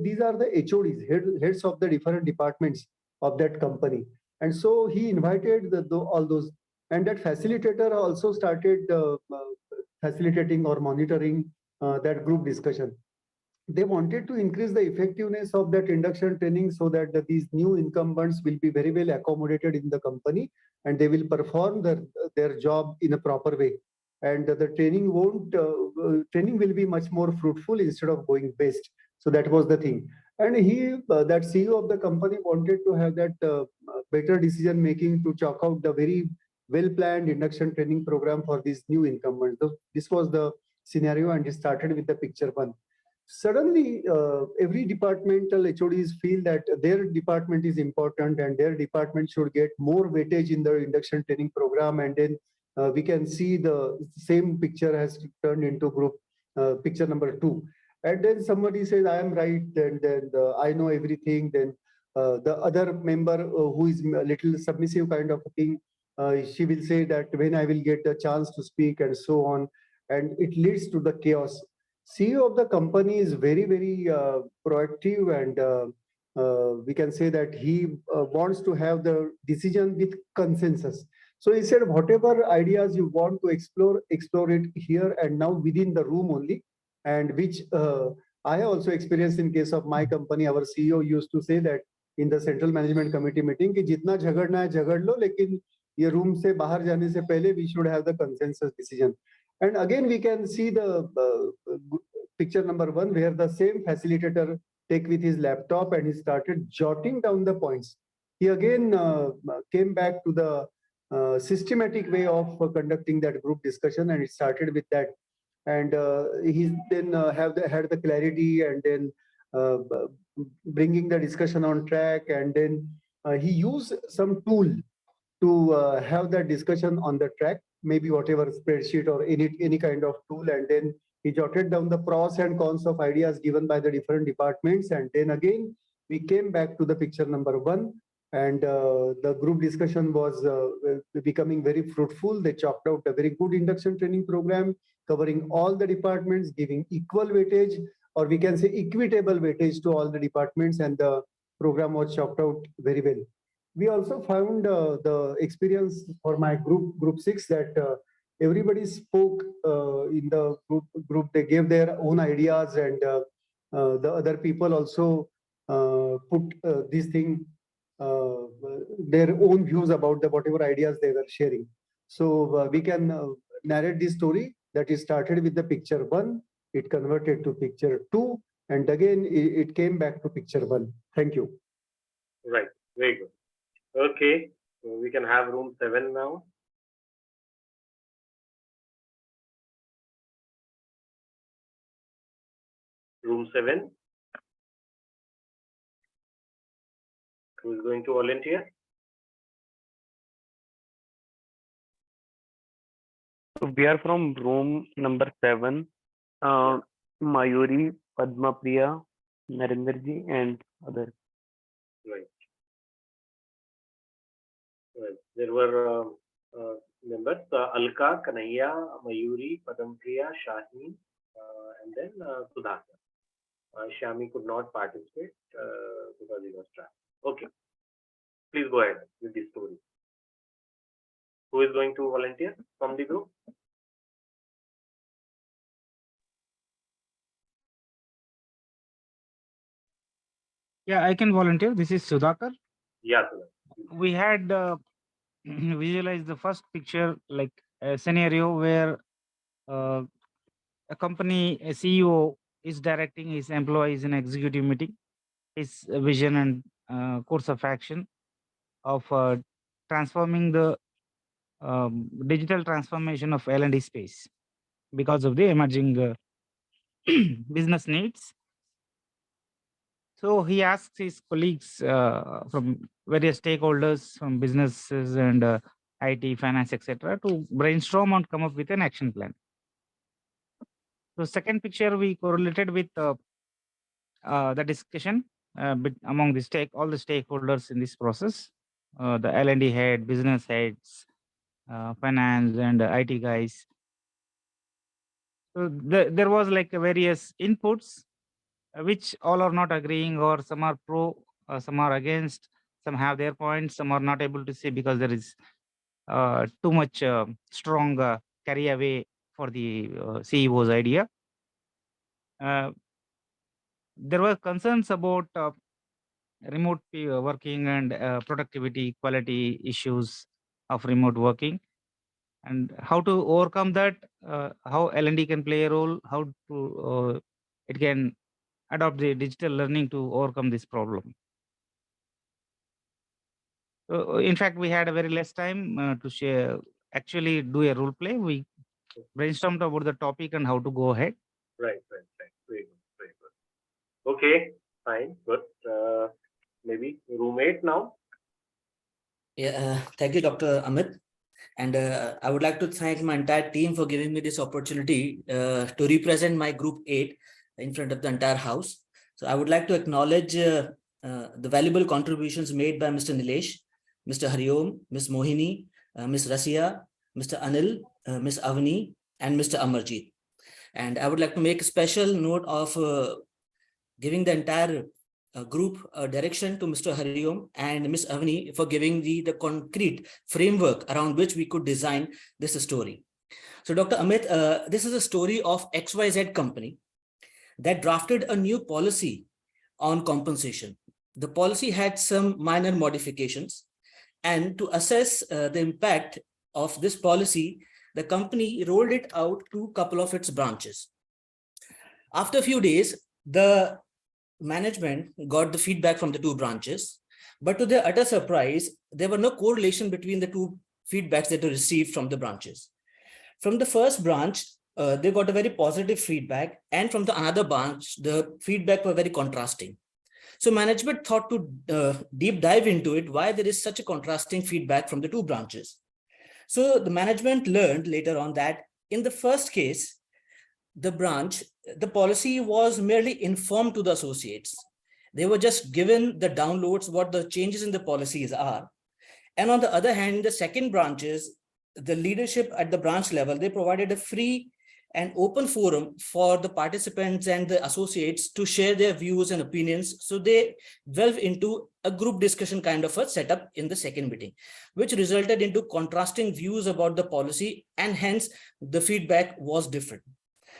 these are the HODs, heads of the different departments of that company. And so he invited all those, and that facilitator also started facilitating or monitoring that group discussion. They wanted to increase the effectiveness of that induction training so that these new incumbents will be very well accommodated in the company, and they will perform their job in a proper way. And the training will be much more fruitful instead of going waste. So that was the thing. And that CEO of the company wanted to have that better decision making to chalk out the very well-planned induction training program for these new incumbents. So this was the scenario, and it started with the picture 1. Suddenly, every departmental HODs feel that their department is important and their department should get more weightage in the induction training program. And then we can see the same picture has turned into group picture number 2. And then somebody says, I am right, and then I know everything. Then the other member who is a little submissive kind of a thing, she will say that when I will get a chance to speak, and so on. And it leads to the chaos. CEO of the company is very, very proactive, and we can say that he wants to have the decision with consensus. So he said, whatever ideas you want to explore it here and now within the room only, and which I have also experienced in case of my company. Our CEO used to say that in the central management committee meeting, कि जितना झगड़ना है झगड़ लो, लेकिन ये room से बाहर जाने से पहले we should have the consensus decision. And again, we can see the picture number 1, where the same facilitator take with his laptop and he started jotting down the points. He again came back to the systematic way of conducting that group discussion, and it started with that. And he then had the clarity, and then bringing the discussion on track, and then he used some tool to have that discussion on the track, maybe whatever spreadsheet or any kind of tool, and then he jotted down the pros and cons of ideas given by the different departments. And then again, we came back to the picture number 1, and the group discussion was becoming very fruitful. They chalked out a very good induction training program covering all the departments, giving equal weightage, or we can say equitable weightage to all the departments, and the program was chalked out very well. We also found the experience for my group 6 that everybody spoke in the group. They gave their own ideas, and the other people also put this thing, their own views about whatever ideas they were sharing. So we can narrate this story that is started with the picture 1, it converted to picture 2, and again it came back to picture 1. Thank you. Right. Very good. Okay. So we can have room 7 now. Room 7. Who is going to volunteer? So we are from room number 7. Mayuri, Padma Priya, Narendraji, and others. Right. Right. There were members Alka, Kanaya, Mayuri, Padampriya, Shaheen, and then Sudhakar. Shami could not participate because he was trapped. Okay. Please go ahead with the story. Who is going to volunteer from the group? Yeah, I can volunteer. This is Sudhakar. Yeah, Sudhakar. We had visualized the first picture, like a scenario where a company, a CEO is directing his employees in executive meeting, his vision and course of action of transforming the digital transformation of L&D space because of the emerging business needs. So he asks his colleagues from various stakeholders from businesses and IT, finance, etc., to brainstorm and come up with an action plan. So second picture we correlated with the discussion among all the stakeholders in this process, the L&D head, business heads, finance and IT guys. So there was like various inputs which all are not agreeing, or some are pro, some are against, some have their points, some are not able to say because there is too much strong carry away for the CEO's idea. There were concerns about remote working and productivity, quality issues of remote working, and how to overcome that, how L&D can play a role, how to it can adopt the digital learning to overcome this problem. In fact, we had a very less time to share, actually do a role play. We brainstormed about the topic and how to go ahead. Right. Very good. Very good. Okay, fine, good. Maybe room 8 now. Yeah, thank you, Dr. Amit. And I would like to thank my entire team for giving me this opportunity to represent my group 8 in front of the entire house. So I would like to acknowledge the valuable contributions made by Mr. Nilesh, Mr. Hariom, Ms. Mohini, Ms. Rasia, Mr. Anil, Ms. Avni, and Mr. Amarjeet. And I would like to make a special note of giving the entire group direction to Mr. Hariom and Ms. Avni for giving the concrete framework around which we could design this story. So Dr. Amit, this is a story of XYZ company that drafted a new policy on compensation. The policy had some minor modifications, and to assess the impact of this policy, the company rolled it out to a couple of its branches. After a few days, the management got the feedback from the 2 branches, but to their utter surprise, there were no correlation between the 2 feedbacks that were received from the branches. From the first branch, they got a very positive feedback, and from the another branch, the feedback were very contrasting. So management thought to deep dive into it, why there is such a contrasting feedback from the 2 branches. So the management learned later on that in the first case, the policy was merely informed to the associates. They were just given the downloads, what the changes in the policies are. And on the other hand, in the second branches, the leadership at the branch level, they provided a free and open forum for the participants and the associates to share their views and opinions. So they delve into a group discussion kind of a setup in the second meeting, which resulted into contrasting views about the policy, and hence the feedback was different.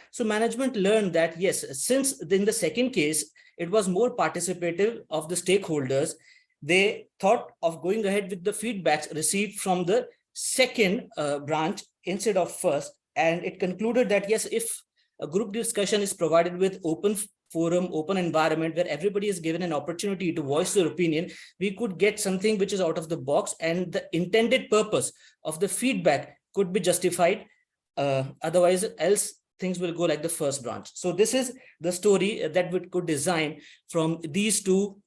So management learned that, yes, since in the second case, it was more participative of the stakeholders, they thought of going ahead with the feedbacks received from the second branch instead of first. And it concluded that, yes, if a group discussion is provided with open forum, open environment where everybody is given an opportunity to voice their opinion, we could get something which is out of the box, and the intended purpose of the feedback could be justified. Otherwise, else things will go like the first branch. So this is the story that we could design from these two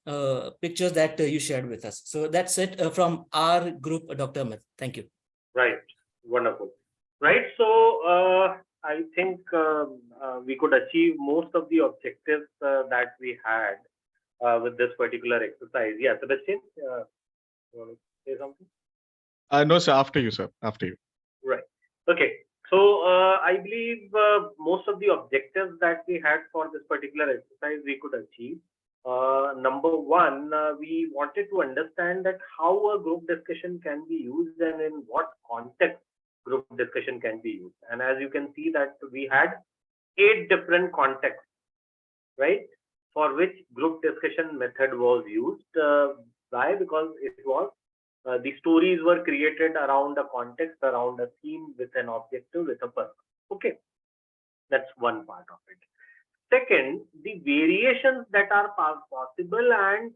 pictures that you shared with us. So that's it from our group, Dr. Amit. Thank you. Right. Wonderful. Right. So I think we could achieve most of the objectives that we had with this particular exercise. Yeah, Sebastian, you want to say something? No, sir. After you, sir. After you. Right. Okay. So I believe most of the objectives that we had for this particular exercise we could achieve. Number one, we wanted to understand that how a group discussion can be used and in what context group discussion can be used. And as you can see that we had 8 different contexts, right, for which group discussion method was used. Why? Because it was the stories were created around a context, around a theme, with an objective, with a purpose. Okay, that's one part of it. Second, the variations that are possible and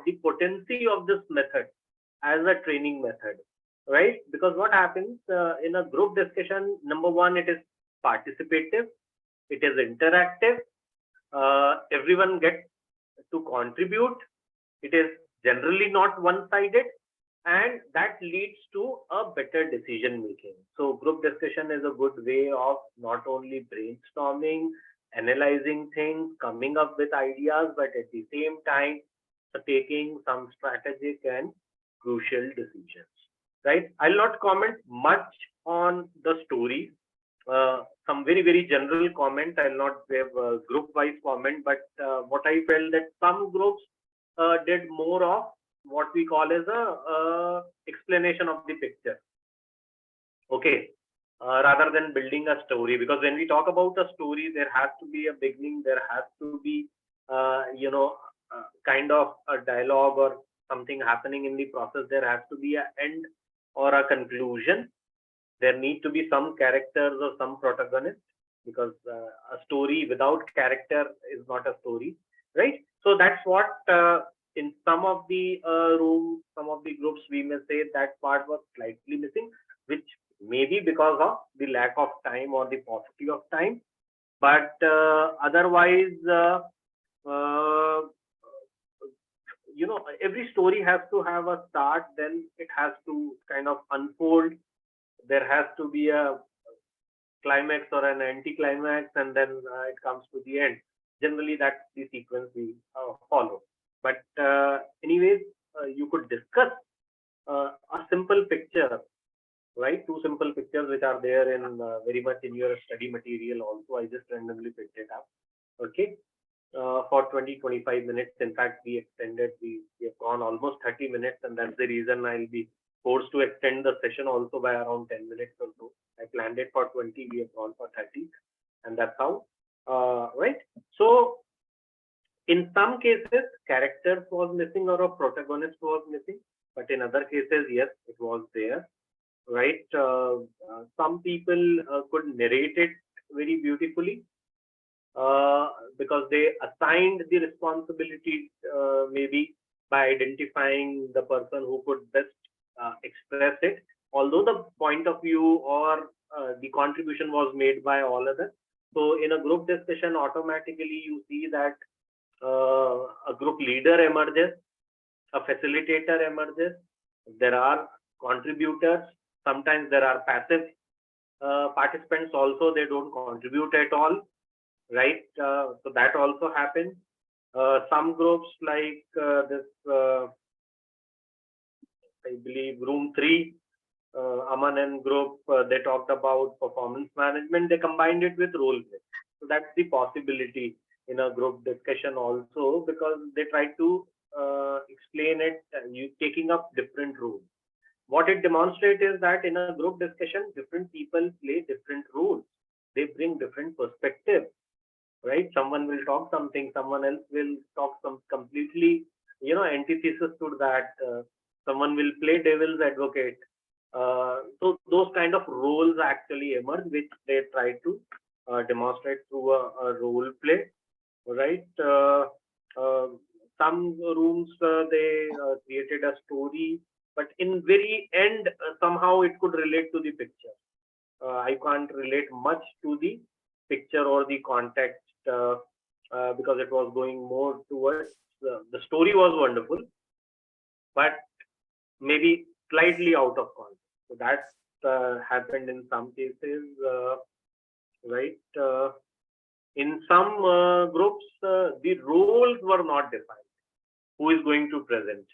the potency of this method as a training method, right? Because what happens in a group discussion, number one, it is participative, it is interactive, everyone gets to contribute, it is generally not one-sided, and that leads to a better decision making. So group discussion is a good way of not only brainstorming, analyzing things, coming up with ideas, but at the same time taking some strategic and crucial decisions, right? I'll not comment much on the story. Some very general comment. I'll not give a group wise comment, but what I felt that some groups did more of what we call as a explanation of the picture. Okay. Rather than building a story, because when we talk about a story, there has to be a beginning, there has to be kind of a dialogue or something happening in the process, there has to be an end or a conclusion, there need to be some characters or some protagonists, because a story without character is not a story, right? So that's what in some of the rooms, some of the groups, we may say that part was slightly missing, which maybe because of the lack of time or the paucity of time, but otherwise every story has to have a start, then it has to kind of unfold, there has to be a climax or an anti-climax, and then it comes to the end. Generally that's the sequence we follow, but anyways you could discuss a simple picture, right? 2 simple pictures which are there in very much in your study material also. I just randomly picked it up. Okay, for 20-25 minutes. In fact, we extended, we have gone almost 30 minutes, and that's the reason I'll be forced to extend the session also by around 10 minutes or so. I planned it for 20, we have gone for 30, and that's how, right? So in some cases, characters was missing or a protagonist was missing, but in other cases, yes, it was there. Right, some people could narrate it very beautifully because they assigned the responsibility maybe by identifying the person who could best express it, although the point of view or the contribution was made by all others. So in a group discussion, automatically you see that a group leader emerges, a facilitator emerges, there are contributors. Sometimes there are passive participants also, they don't contribute at all, right? So that also happens. Some groups like this, I believe room 3, Aman and group, they talked about performance management, they combined it with role play. So that's the possibility in a group discussion also, because they try to explain it, you taking up different roles. What it demonstrates is that in a group discussion, different people play different roles. They bring different perspectives, right? Someone will talk something, someone else will talk some completely, antithesis to that. Someone will play devil's advocate. So those kind of roles actually emerge, which they try to demonstrate through a role play, right? Some rooms they created a story, but in very end somehow it could relate to the picture. I can't relate much to the picture or the context because it was going more towards the story was wonderful, but maybe slightly out of context. So that happened in some cases, right? In some groups, the roles were not defined. Who is going to present,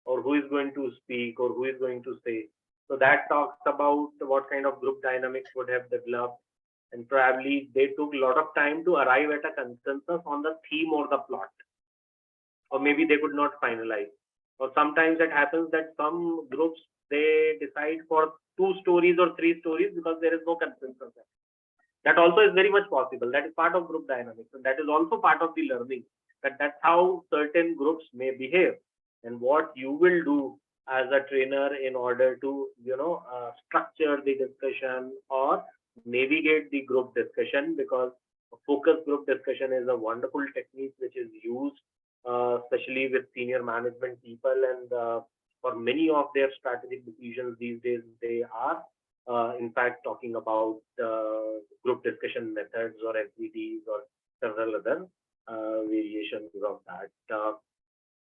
or who is going to speak, or who is going to say? So that talks about what kind of group dynamics would have developed, and probably they took a lot of time to arrive at a consensus on the theme or the plot, or maybe they could not finalize. Or sometimes it happens that some groups they decide for 2 stories or 3 stories because there is no consensus. That also is very much possible. That is part of group dynamics, and that is also part of the learning. That's how certain groups may behave, and what you will do as a trainer in order to structure the discussion or navigate the group discussion, because focus group discussion is a wonderful technique which is used especially with senior management people, and for many of their strategic decisions these days they are in fact talking about group discussion methods or FVDs or several other variations of that.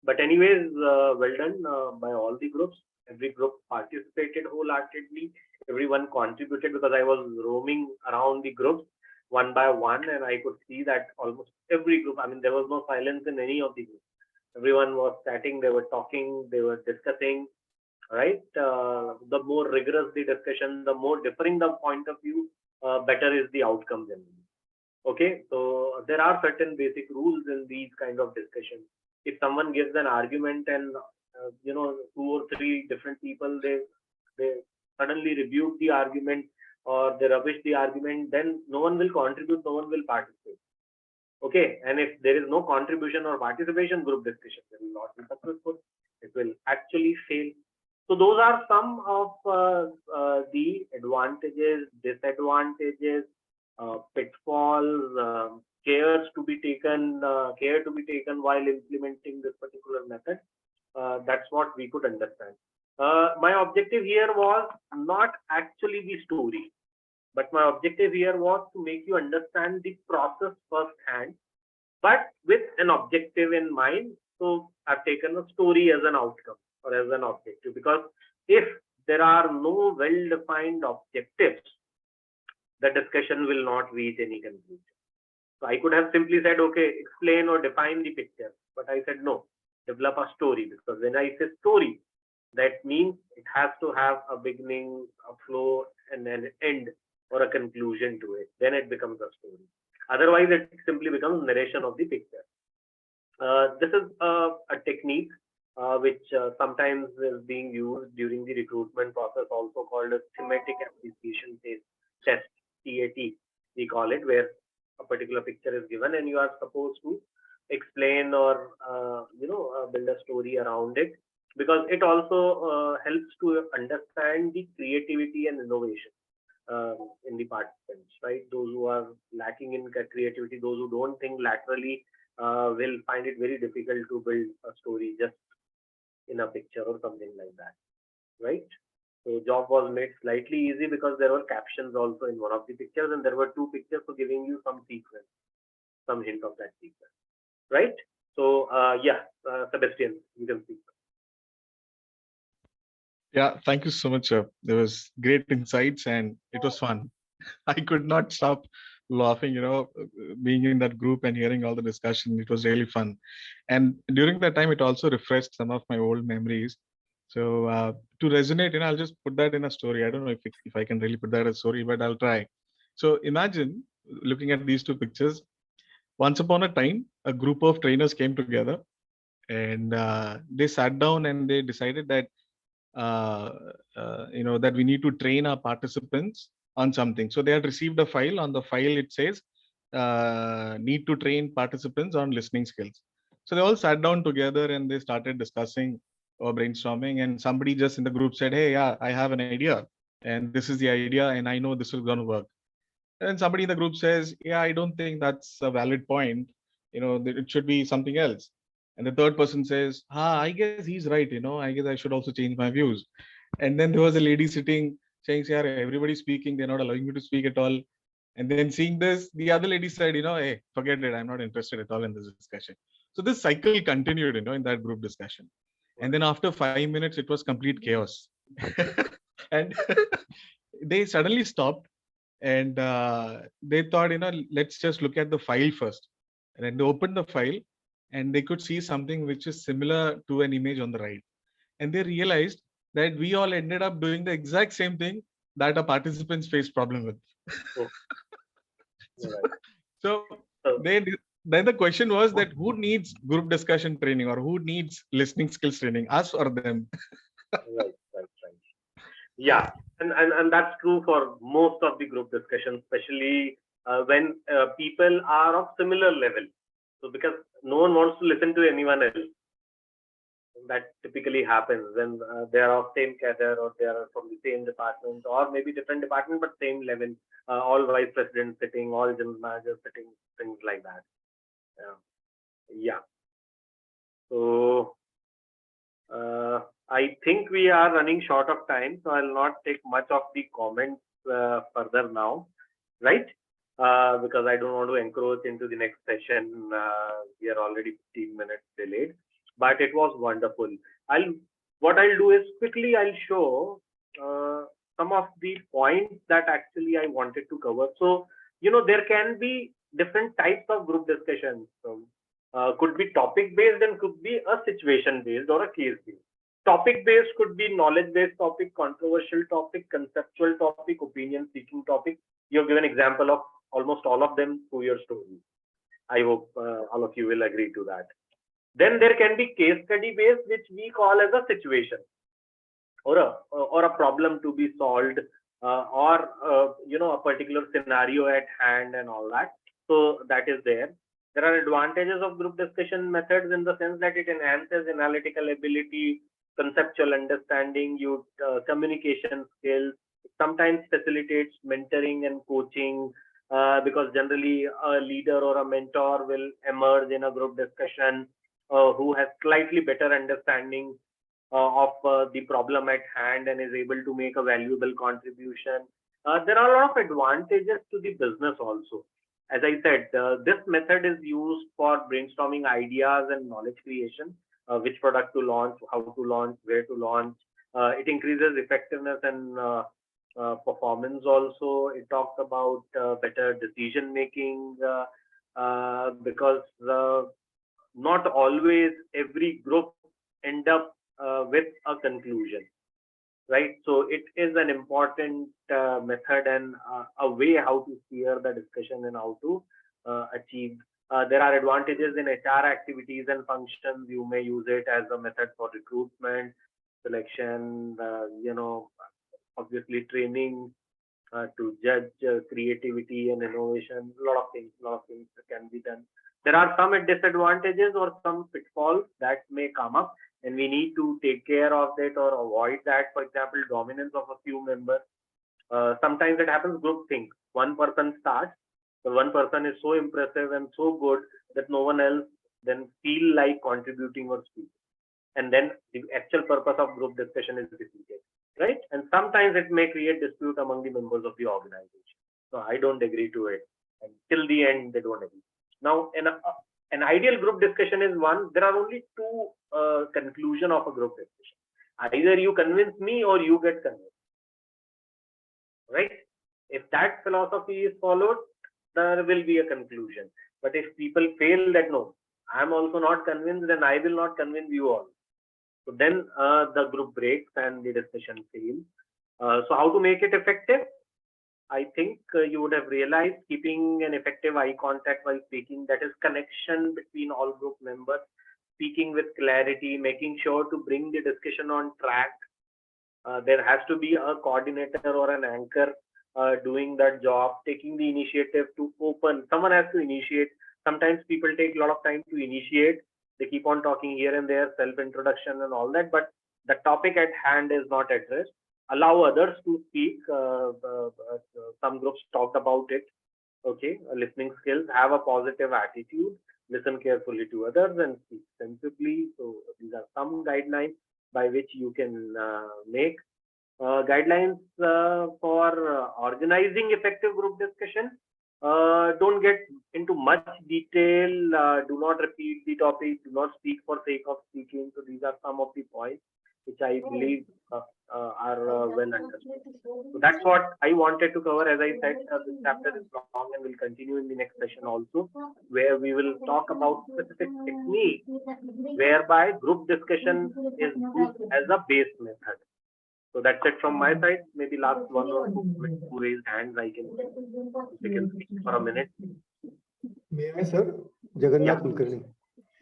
But anyways, well done by all the groups. Every group participated wholeheartedly. Everyone contributed, because I was roaming around the groups one by one, and I could see that almost every group, I mean, there was no silence in any of the groups. Everyone was chatting, they were talking, they were discussing, right? The more rigorous the discussion, the more differing the point of view, better is the outcome generally. Okay, so there are certain basic rules in these kind of discussions. If someone gives an argument and 2 or 3 different people they suddenly rebuke the argument or they rubbish the argument, then no one will contribute, no one will participate. Okay, and if there is no contribution or participation, group discussion will not be successful. It will actually fail. So those are some of the advantages, disadvantages, pitfalls, care to be taken while implementing this particular method. That's what we could understand. My objective here was not actually the story, but my objective here was to make you understand the process firsthand, but with an objective in mind. So I've taken a story as an outcome or as an objective, because if there are no well-defined objectives, the discussion will not reach any conclusion. So I could have simply said, okay, explain or define the picture, but I said no, develop a story, because when I say story, that means it has to have a beginning, a flow, and an end or a conclusion to it. Then it becomes a story. Otherwise, it simply becomes narration of the picture. This is a technique which sometimes is being used during the recruitment process, also called a thematic appreciation test, TAT, we call it, where a particular picture is given and you are supposed to explain or build a story around it, because it also helps to understand the creativity and innovation in the participants, right? Those who are lacking in creativity, those who don't think laterally, will find it very difficult to build a story just in a picture or something like that, right? So job was made slightly easy because there were captions also in one of the pictures, and there were 2 pictures for giving you some sequence, some hint of that sequence, right? So Sebastian, you can speak. Yeah, thank you so much. There was great insights and it was fun. I could not stop laughing, being in that group and hearing all the discussion. It was really fun. And during that time, it also refreshed some of my old memories. So to resonate, I'll just put that in a story. I don't know if I can really put that as a story, but I'll try. So imagine looking at these 2 pictures. Once upon a time, a group of trainers came together and they sat down and they decided that that we need to train our participants on something. So they had received a file. On the file, it says need to train participants on listening skills. So they all sat down together and they started discussing or brainstorming. And somebody just in the group said, hey, yeah, I have an idea. And this is the idea. And I know this is going to work. And somebody in the group says, yeah, I don't think that's a valid point. It should be something else. And the third person says, I guess he's right. I guess I should also change my views. And then there was a lady sitting saying, yeah, everybody's speaking. They're not allowing me to speak at all. And then seeing this, the other lady said, hey, forget it. I'm not interested at all in this discussion. So this cycle continued, in that group discussion. And then after 5 minutes, it was complete chaos. And they suddenly stopped and they thought, let's just look at the file first. And then they opened the file and they could see something which is similar to an image on the right. And they realized that we all ended up doing the exact same thing that our participants faced problem with. So then the question was that who needs group discussion training or who needs listening skills training, us or them? Right. Yeah, and that's true for most of the group discussions, especially when people are of similar level. So because no one wants to listen to anyone else. That typically happens when they are of same cadre or they are from the same department or maybe different department but same level. All vice presidents sitting, all general managers sitting, things like that. Yeah. So I think we are running short of time, so I'll not take much of the comments further now, right? Because I don't want to encroach into the next session. We are already 15 minutes delayed, but it was wonderful. What I'll do is quickly I'll show some of the points that actually I wanted to cover. So, there can be different types of group discussions. Could be topic based and could be a situation based or a case based. Topic based could be knowledge based topic, controversial topic, conceptual topic, opinion seeking topic. You have given example of almost all of them through your stories. I hope all of you will agree to that. Then there can be case study based, which we call as a situation or a problem to be solved, or a particular scenario at hand and all that. So that is there. There are advantages of group discussion methods in the sense that it enhances analytical ability, conceptual understanding, communication skills, sometimes facilitates mentoring and coaching, because generally a leader or a mentor will emerge in a group discussion who has slightly better understanding of the problem at hand and is able to make a valuable contribution. There are a lot of advantages to the business also. As I said, this method is used for brainstorming ideas and knowledge creation, which product to launch, how to launch, where to launch. It increases effectiveness and performance also. It talks about better decision making, because not always every group end up with a conclusion, right? So it is an important method and a way how to steer the discussion and how to achieve. There are advantages in HR activities and functions. You may use it as a method for recruitment, selection, obviously training, to judge creativity and innovation. A lot of things can be done. There are some disadvantages or some pitfalls that may come up, and we need to take care of that or avoid that. For example, dominance of a few members. Sometimes it happens group think. One person starts, but one person is so impressive and so good that no one else then feel like contributing or speaking. And then the actual purpose of group discussion is defeated, right? And sometimes it may create dispute among the members of the organization. So I don't agree to it. And till the end, they don't agree. Now, an ideal group discussion is one. There are only two conclusion of a group discussion. Either you convince me or you get convinced, right? If that philosophy is followed, there will be a conclusion. But if people fail that, no, I'm also not convinced and I will not convince you all. So then the group breaks and the discussion fails. So how to make it effective? I think you would have realized keeping an effective eye contact while speaking, that is connection between all group members, speaking with clarity, making sure to bring the discussion on track. There has to be a coordinator or an anchor doing that job, taking the initiative to open. Someone has to initiate. Sometimes people take a lot of time to initiate. They keep on talking here and there, self-introduction and all that, but the topic at hand is not addressed. allow others to speak. Some groups talked about it. Okay, listening skills, have a positive attitude, listen carefully to others, and speak sensibly. So these are some guidelines by which you can make guidelines for organizing effective group discussion. Don't get into much detail. Do not repeat the topic. Do not speak for sake of speaking. So these are some of the points which I believe are well understood. So that's what I wanted to cover. As I said, this chapter is long and will continue in the next session also, where we will talk about specific techniques whereby group discussion is used as a base method. So that's it from my side. Maybe last 1 or 2 minutes who raised hands, I can, if you can speak for a minute. May I, sir? Jagannath Kulkarni.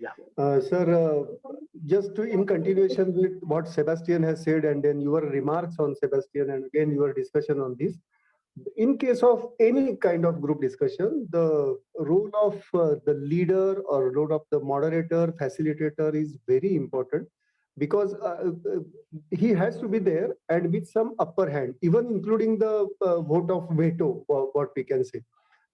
Yeah. Sir, just in continuation with what Sebastian has said, and then your remarks on Sebastian, and again your discussion on this. In case of any kind of group discussion, the role of the leader or role of the moderator, facilitator is very important, because he has to be there and with some upper hand, even including the vote of veto, what we can say.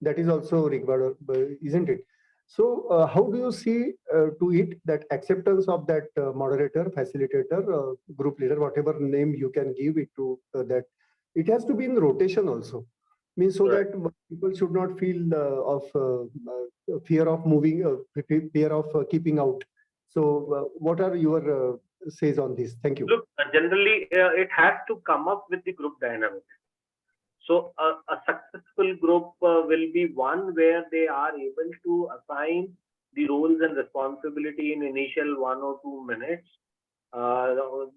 That is also required, isn't it? So how do you see to it that acceptance of that moderator, facilitator, group leader, whatever name you can give it to, that it has to be in rotation also? Means so that people should not feel of fear of moving, fear of keeping out. So what are your says on this? Thank you. Look, generally it has to come up with the group dynamic. So a successful group will be one where they are able to assign the roles and responsibility in initial 1 or 2 minutes.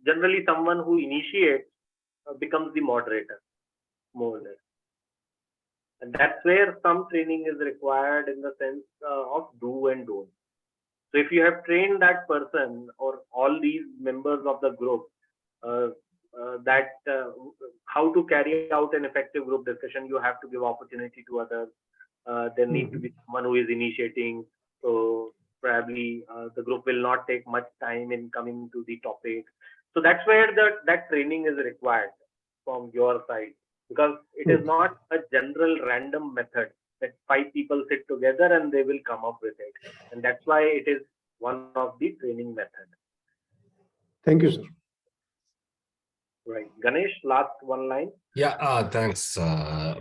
Generally, someone who initiates becomes the moderator, more or less. And that's where some training is required in the sense of do and don't. So if you have trained that person or all these members of the group, how to carry out an effective group discussion, you have to give opportunity to others. There needs to be someone who is initiating. So probably the group will not take much time in coming to the topic. So that's where that training is required from your side, because it is not a general random method that 5 people sit together and they will come up with it. And that's why it is one of the training methods. Thank you, sir. Right. Ganesh, last one line. Yeah, thanks,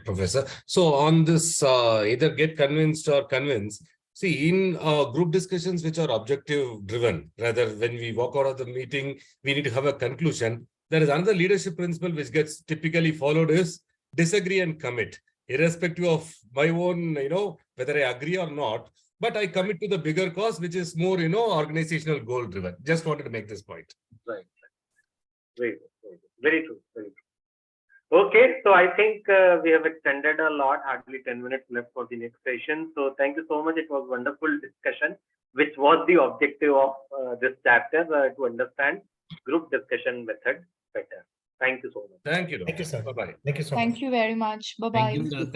Professor. So on this, either get convinced or convince. See, in group discussions which are objective driven, rather when we walk out of the meeting, we need to have a conclusion. There is another leadership principle which gets typically followed is disagree and commit, irrespective of my own, whether I agree or not. But I commit to the bigger cause, which is more, organizational goal driven. Just wanted to make this point. Right. Very good. Very true. Very true. Okay, so I think we have extended a lot, hardly 10 minutes left for the next session. So thank you so much. It was wonderful discussion, which was the objective of this chapter, to understand group discussion method better. Thank you so much. Thank you. Thank you, sir. Bye-bye. Thank you so much. Thank you very much. Bye-bye. Thank you, sir.